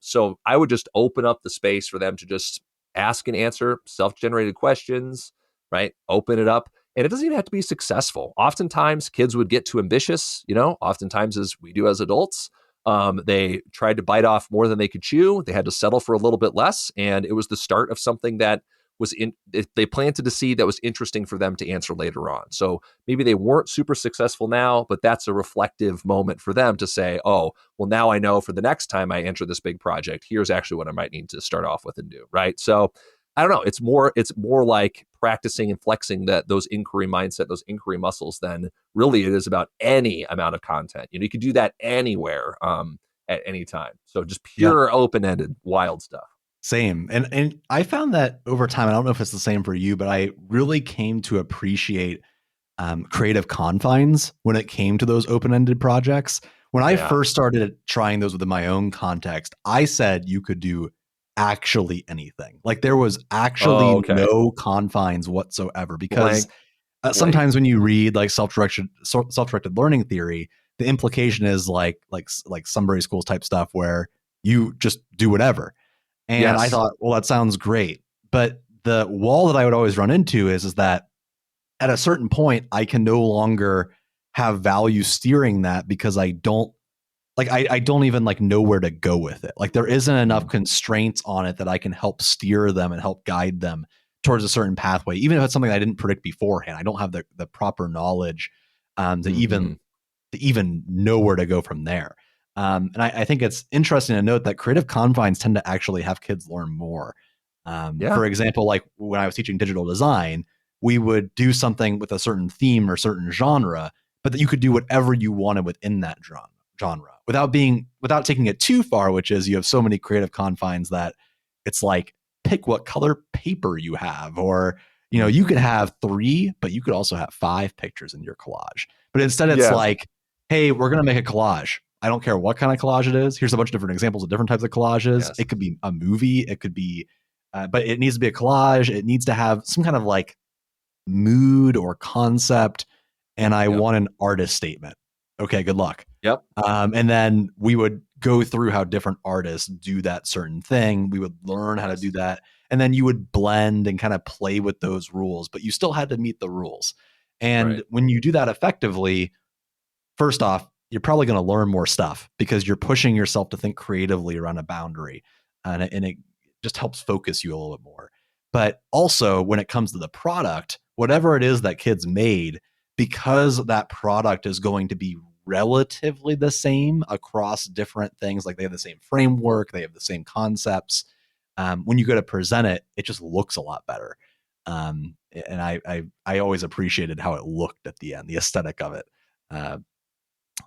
So I would just open up the space for them to just ask and answer self-generated questions, right? Open it up. And it doesn't even have to be successful. Oftentimes, kids would get too ambitious, oftentimes, as we do as adults. They tried to bite off more than they could chew. They had to settle for a little bit less. And it was the start of something that they planted a seed that was interesting for them to answer later on. So maybe they weren't super successful now, but that's a reflective moment for them to say, oh, well, now I know for the next time I enter this big project, here's actually what I might need to start off with and do. Right. So I don't know. It's more like practicing and flexing those inquiry mindset, those inquiry muscles, than really it is about any amount of content. You could do that anywhere, at any time. So just pure open-ended, wild stuff. Same. And I found that over time, I don't know if it's the same for you, but I really came to appreciate creative confines when it came to those open-ended projects. When I first started trying those within my own context, I said you could do actually anything. Like, there was actually no confines whatsoever, because sometimes when you read like self-directed learning theory, the implication is like Sunbury schools type stuff where you just do whatever. And I thought, well, that sounds great. But the wall that I would always run into is that at a certain point, I can no longer have value steering that, because I don't like I don't even like know where to go with it. Like there isn't enough constraints on it that I can help steer them and help guide them towards a certain pathway, even if it's something I didn't predict beforehand. I don't have the proper knowledge to even know where to go from there. And I think it's interesting to note that creative confines tend to actually have kids learn more. For example, like when I was teaching digital design, we would do something with a certain theme or certain genre, but that you could do whatever you wanted within that genre without taking it too far, which is you have so many creative confines that it's like pick what color paper you have, or you could have 3, but you could also have 5 pictures in your collage. But instead it's like, hey, we're going to make a collage. I don't care what kind of collage it is. Here's a bunch of different examples of different types of collages. Yes. It could be a movie. It could be, but it needs to be a collage. It needs to have some kind of like mood or concept. And I want an artist statement. Okay, good luck. Yep. And then we would go through how different artists do that certain thing. We would learn how to do that. And then you would blend and kind of play with those rules, but you still had to meet the rules. And when you do that effectively, first off, you're probably going to learn more stuff because you're pushing yourself to think creatively around a boundary. And it just helps focus you a little bit more. But also when it comes to the product, whatever it is that kids made, because that product is going to be relatively the same across different things, like they have the same framework, they have the same concepts. When you go to present it, it just looks a lot better. And I always appreciated how it looked at the end, the aesthetic of it.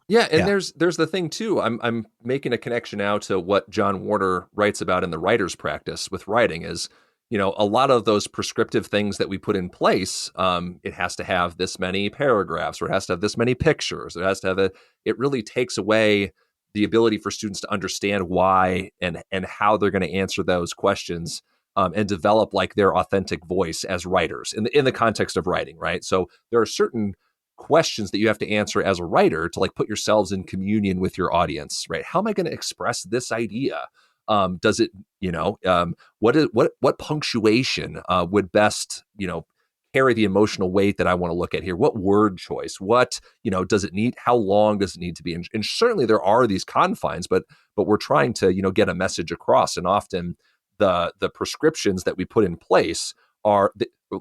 There's the thing too. I'm making a connection now to what John Warner writes about in the writer's practice with writing is, a lot of those prescriptive things that we put in place, it has to have this many paragraphs, or it has to have this many pictures. It has to have it really takes away the ability for students to understand why and how they're going to answer those questions, and develop like their authentic voice as writers in the context of writing, right? So there are certain questions that you have to answer as a writer to like put yourselves in communion with your audience, right? How am I going to express this idea? Does it, what punctuation would best, carry the emotional weight that I want to look at here? What word choice? What, does it need? How long does it need to be? And certainly there are these confines, but we're trying to, get a message across. And often the prescriptions that we put in place are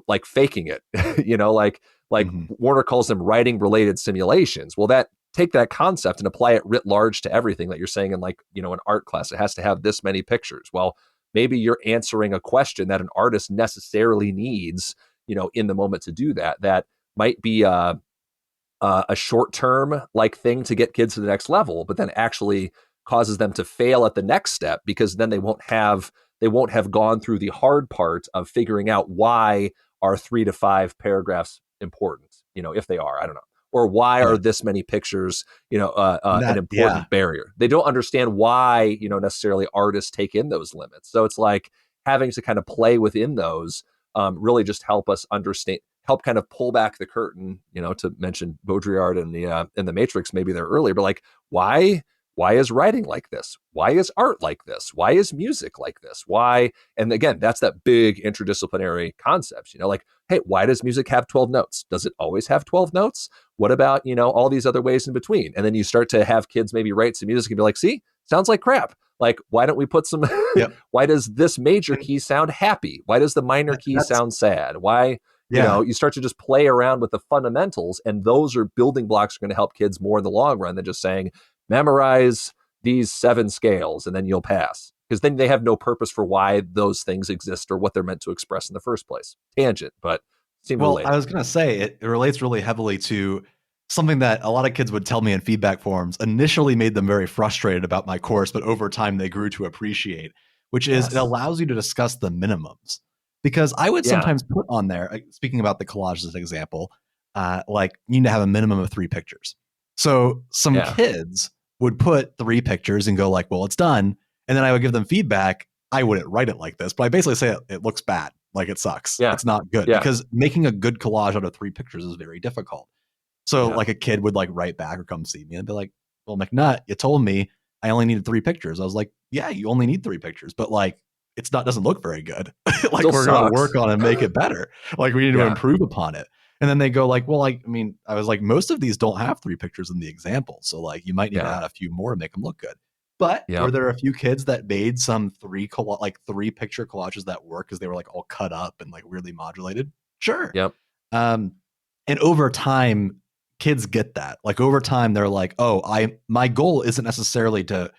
like faking it, like Warner calls them writing related simulations. Well, take that concept and apply it writ large to everything that you're saying in like, an art class. It has to have this many pictures. Well, maybe you're answering a question that an artist necessarily needs, in the moment to do that. That might be a short-term like thing to get kids to the next level, but then actually causes them to fail at the next step because then they won't have gone through the hard part of figuring out why are 3 to 5 paragraphs important, if they are, I don't know. Or why are this many pictures, an important barrier? They don't understand why, necessarily artists take in those limits. So it's like having to kind of play within those, really just help us understand, help kind of pull back the curtain, to mention Baudrillard in the Matrix, maybe there earlier, but like, why is writing like this? Why is art like this? Why is music like this? Why? And again, that's that big interdisciplinary concept, like, hey, why does music have 12 notes? Does it always have 12 notes? What about, all these other ways in between? And then you start to have kids maybe write some music and be like, see, sounds like crap. Like, why don't we put some, why does this major key sound happy? Why does the minor key sound sad? Why, you start to just play around with the fundamentals, and those are building blocks that are going to help kids more in the long run than just saying, memorize these 7 scales and then you'll pass, because then they have no purpose for why those things exist or what they're meant to express in the first place. Tangent, but seemed related. I was going to say it relates really heavily to something that a lot of kids would tell me in feedback forums initially made them very frustrated about my course, but over time they grew to appreciate, which is it allows you to discuss the minimums. Because I would sometimes put on there, speaking about the collage as an example, like you need to have a minimum of 3 pictures. So some kids would put 3 pictures and go like, well, it's done. And then I would give them feedback. I wouldn't write it like this, but I basically say it looks bad. Like it sucks. It's not good because making a good collage out of 3 pictures is very difficult. So like a kid would like write back or come see me and be like, well, McNutt, you told me I only needed 3 pictures. I was like, yeah, you only need 3 pictures, but like, doesn't look very good. Like we're going to work on it and make it better. Like we need to improve upon it. And then they go like, well, like, I mean, I was like, most of these don't have 3 pictures in the example. So like you might need to Yeah. add a few more to make them look good. But Yeah. were there a few kids that made some 3 picture collages that work because they were like all cut up and like weirdly modulated? Sure. Yep. And over time, kids get that. Like over time, they're like, oh, my goal isn't necessarily to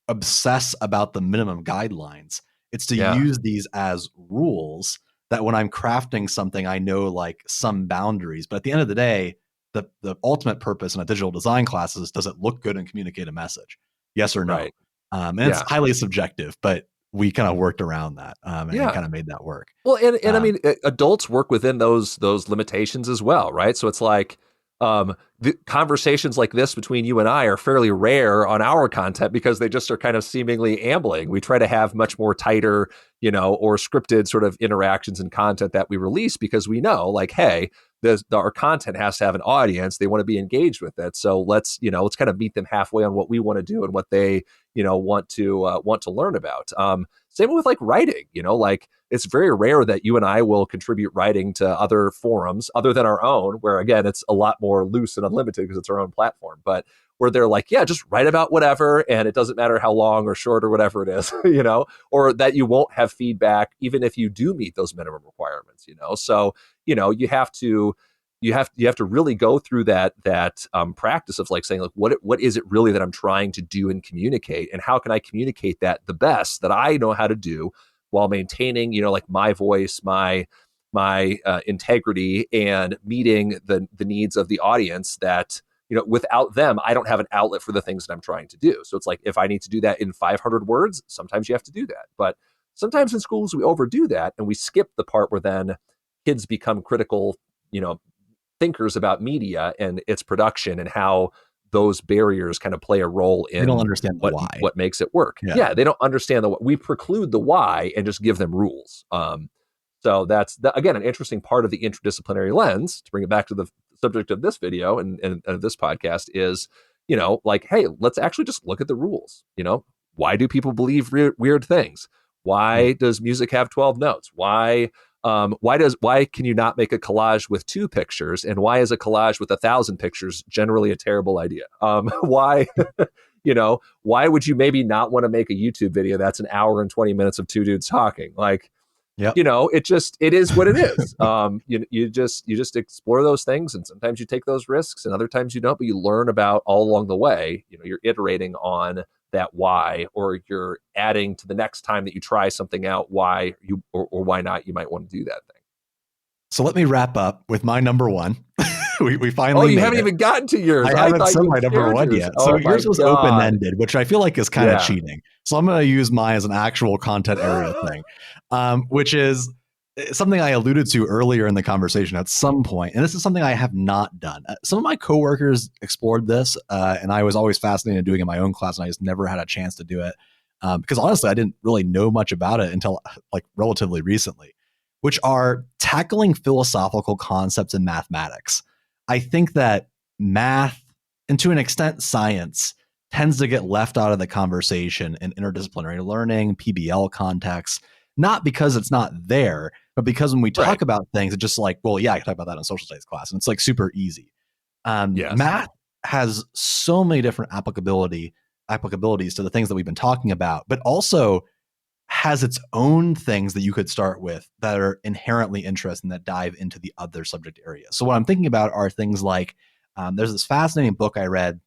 obsess about the minimum guidelines. It's to Yeah. use these as rules that when I'm crafting something, I know like some boundaries. But at the end of the day, the ultimate purpose in a digital design class is, does it look good and communicate a message? Yes or no? Right. And Yeah. it's highly subjective, but we kind of worked around that and Yeah. kind of made that work. Well, and I mean, adults work within those limitations as well, right? So it's like the conversations like this between you and I are fairly rare on our content because they just are kind of seemingly ambling. We try to have much more tighter, or scripted sort of interactions and content that we release because we know, like, hey, our content has to have an audience. They want to be engaged with it. So let's kind of meet them halfway on what we want to do and what they, want to learn about. Same with like writing, like it's very rare that you and I will contribute writing to other forums other than our own, where again, it's a lot more loose and unlimited because it's our own platform. But where they're like, yeah, just write about whatever. And it doesn't matter how long or short or whatever it is, or that you won't have feedback, even if you do meet those minimum requirements, So, you have to really go through that practice of like saying like what is it really that I'm trying to do and communicate, and how can I communicate that the best that I know how to do while maintaining like my voice, my integrity, and meeting the needs of the audience that without them I don't have an outlet for the things that I'm trying to do. So it's like if I need to do that in 500 words, sometimes you have to do that, but sometimes in schools we overdo that and we skip the part where then kids become critical thinkers about media and its production and how those barriers kind of play a role in They don't understand the why. what makes it work. Yeah, they don't understand we preclude the why and just give them rules. So that's again an interesting part of the interdisciplinary lens. To bring it back to the subject of this video and this podcast is, like, hey, let's actually just look at the rules. Why do people believe weird things? Why does music have 12 notes? Why can you not make a collage with 2 pictures, and why is a collage with 1,000 pictures generally a terrible idea? Why why would you maybe not want to make a YouTube video that's an hour and 20 minutes of 2 dudes talking? Like, yep. It is what it is. You just explore those things, and sometimes you take those risks and other times you don't, but you learn about all along the way. You're iterating on that why, or you're adding to the next time that you try something out why you or why not you might want to do that thing. So let me wrap up with my number one. we finally. Oh, you haven't even gotten to yours. I haven't said my number one yet. So yours was open ended, which I feel like is kind of cheating. So I'm going to use mine as an actual content area thing, which is something I alluded to earlier in the conversation at some point. And this is something I have not done. Some of my coworkers explored this, and I was always fascinated in doing it in my own class, and I just never had a chance to do it because honestly, I didn't really know much about it until like relatively recently, which are tackling philosophical concepts in mathematics. I think that math, and to an extent science, tends to get left out of the conversation in interdisciplinary learning, PBL contexts, not because it's not there, but because when we talk about things, it's just like, well, yeah, I can talk about that in social studies class, and it's like super easy. Yes. Math has so many different applicabilities to the things that we've been talking about, but also has its own things that you could start with that are inherently interesting that dive into the other subject areas. So what I'm thinking about are things like there's this fascinating book I read,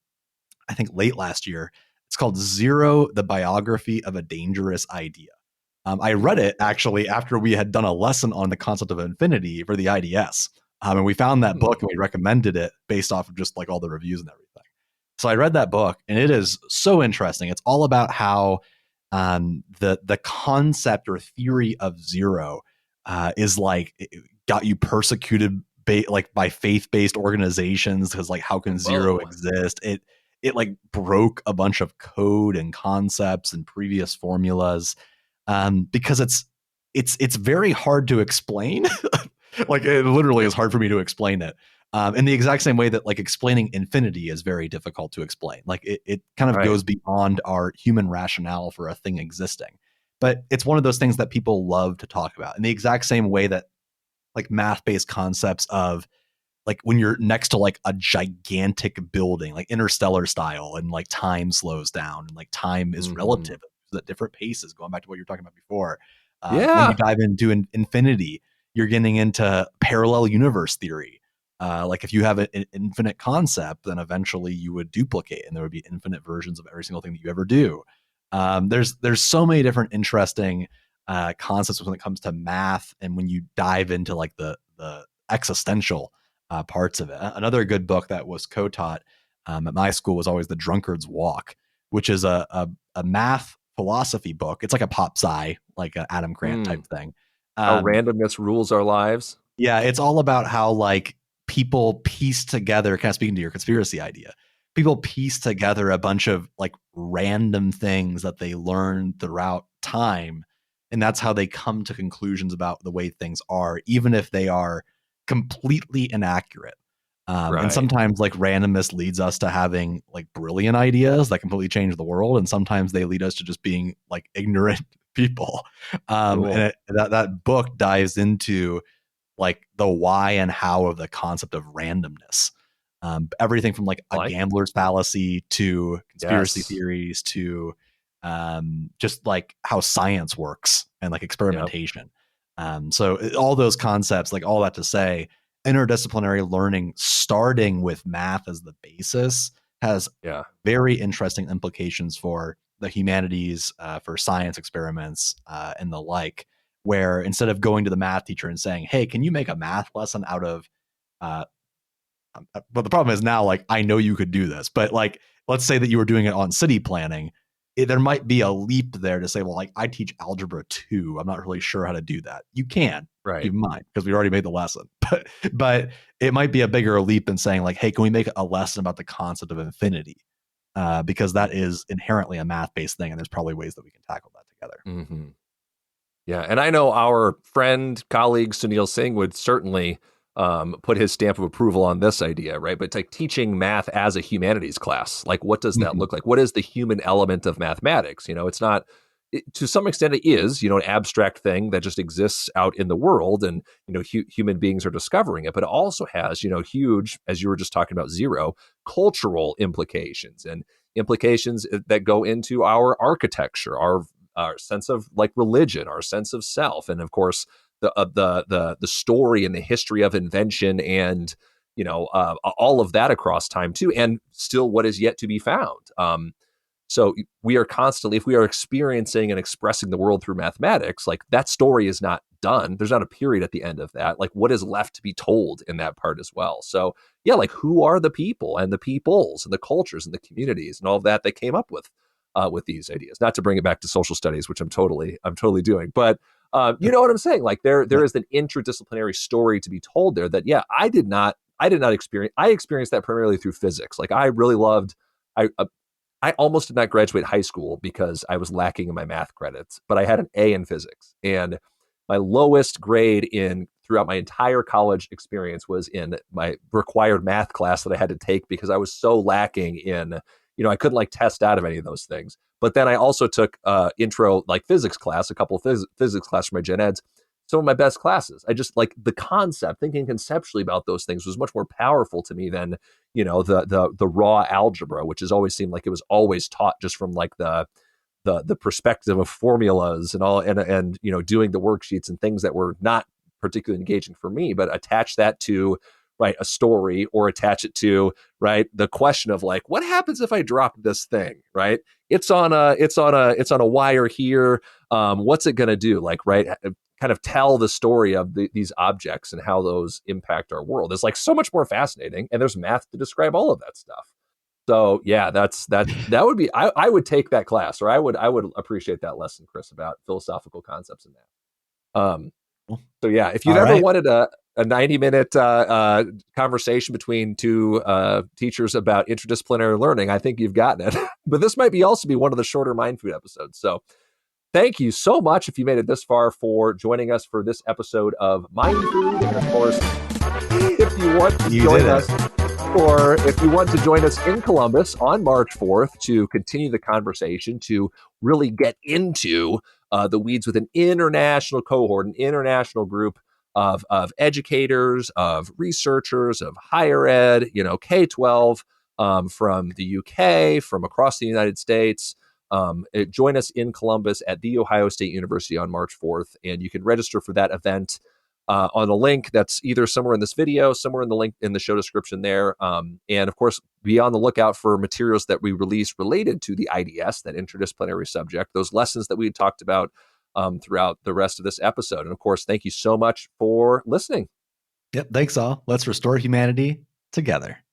I think late last year. It's called Zero, the Biography of a Dangerous Idea. I read it actually after we had done a lesson on the concept of infinity for the IDS. And we found that book and we recommended it based off of just like all the reviews and everything. So I read that book and it is so interesting. It's all about how the concept or theory of zero is like it got you persecuted by faith-based organizations because like how can zero exist? It like broke a bunch of code and concepts and previous formulas because it's very hard to explain. Like it literally is hard for me to explain it. In the exact same way that like explaining infinity is very difficult to explain. Like it kind of goes beyond our human rationale for a thing existing. But it's one of those things that people love to talk about in the exact same way that like math-based concepts of like when you're next to like a gigantic building, like interstellar style, and like time slows down and like time is relative at different paces, going back to what you were talking about before. When you dive into infinity, you're getting into parallel universe theory. Like if you have an infinite concept, then eventually you would duplicate and there would be infinite versions of every single thing that you ever do. There's so many different interesting concepts when it comes to math, and when you dive into like the existential parts of it. Another good book that was co-taught at my school was always The Drunkard's Walk, which is a math philosophy book. It's like a pop sci, like an Adam Grant type thing. How randomness rules our lives. Yeah, it's all about how like people piece together, kind of speaking to your conspiracy idea, people piece together a bunch of like random things that they learn throughout time. And that's how they come to conclusions about the way things are, even if they are completely inaccurate. And sometimes like randomness leads us to having like brilliant ideas that completely change the world. And sometimes they lead us to just being like ignorant people. And that book dives into like the why and how of the concept of randomness. Everything from like a gambler's fallacy to conspiracy theories to just like how science works and like experimentation. So all those concepts, like all that to say, interdisciplinary learning starting with math as the basis has very interesting implications for the humanities, for science experiments and the like, where instead of going to the math teacher and saying, hey, can you make a math lesson out of but the problem is now, like, I know you could do this, but like, let's say that you were doing it on city planning. There might be a leap there to say, well, like I teach algebra 2. I'm not really sure how to do that. You can, keep in mind, because we already made the lesson, but it might be a bigger leap than saying like, hey, can we make a lesson about the concept of infinity? Because that is inherently a math-based thing. And there's probably ways that we can tackle that together. Yeah. And I know our friend, colleague, Sunil Singh would certainly put his stamp of approval on this idea, right? But it's like teaching math as a humanities class. Like, what does that look like? What is the human element of mathematics? You know, it's not, to some extent it is, you know, an abstract thing that just exists out in the world, and, you know, human beings are discovering it, but it also has, you know, huge, as you were just talking about, Zero, cultural implications and implications that go into our architecture, our sense of like religion, our sense of self, and of course the story and the history of invention, and you know all of that across time too, and still what is yet to be found. So we are constantly, if we are experiencing and expressing the world through mathematics, like that story is not done. There's not a period at the end of that. Like what is left to be told in that part as well. So yeah, like who are the people and the peoples and the cultures and the communities and all of that came up with these ideas? Not to bring it back to social studies, which I'm totally doing, but you know what I'm saying? Like there is an interdisciplinary story to be told there that, yeah, I did not experience. I experienced that primarily through physics. Like I really loved, I almost did not graduate high school because I was lacking in my math credits, but I had an A in physics, and my lowest grade throughout my entire college experience was in my required math class that I had to take because I was so lacking in, you know, I couldn't like test out of any of those things. But then I also took intro like physics class, a couple of physics class for my gen eds, some of my best classes. I just like the concept, thinking conceptually about those things was much more powerful to me than, you know, the raw algebra, which has always seemed like it was always taught just from like the perspective of formulas and all, and you know, doing the worksheets and things that were not particularly engaging for me, but attach that to a story, or attach it to the question of like, what happens if I drop this thing, right? It's on a wire here. What's it going to do? Like, kind of tell the story of these objects and how those impact our world is like so much more fascinating. And there's math to describe all of that stuff. So yeah, that would be, I would take that class, or I would appreciate that lesson, Chris, about philosophical concepts in math. So yeah, if you've ever wanted a 90-minute conversation between two teachers about interdisciplinary learning, I think you've gotten it. But this might also be one of the shorter MindFood episodes. So thank you so much if you made it this far for joining us for this episode of MindFood. And of course, if you want to join us, or if you want to join us in Columbus on March 4th to continue the conversation, to really get into the weeds with an international cohort, an international group of educators, of researchers, of higher ed, K-12, from the UK, from across the United States. Join us in Columbus at The Ohio State University on March 4th, and you can register for that event on a link that's either somewhere in this video, somewhere in the link in the show description there. And of course, be on the lookout for materials that we release related to the IDS, that interdisciplinary subject, those lessons that we talked about throughout the rest of this episode. And of course, thank you so much for listening. Yep. Thanks all. Let's restore humanity together.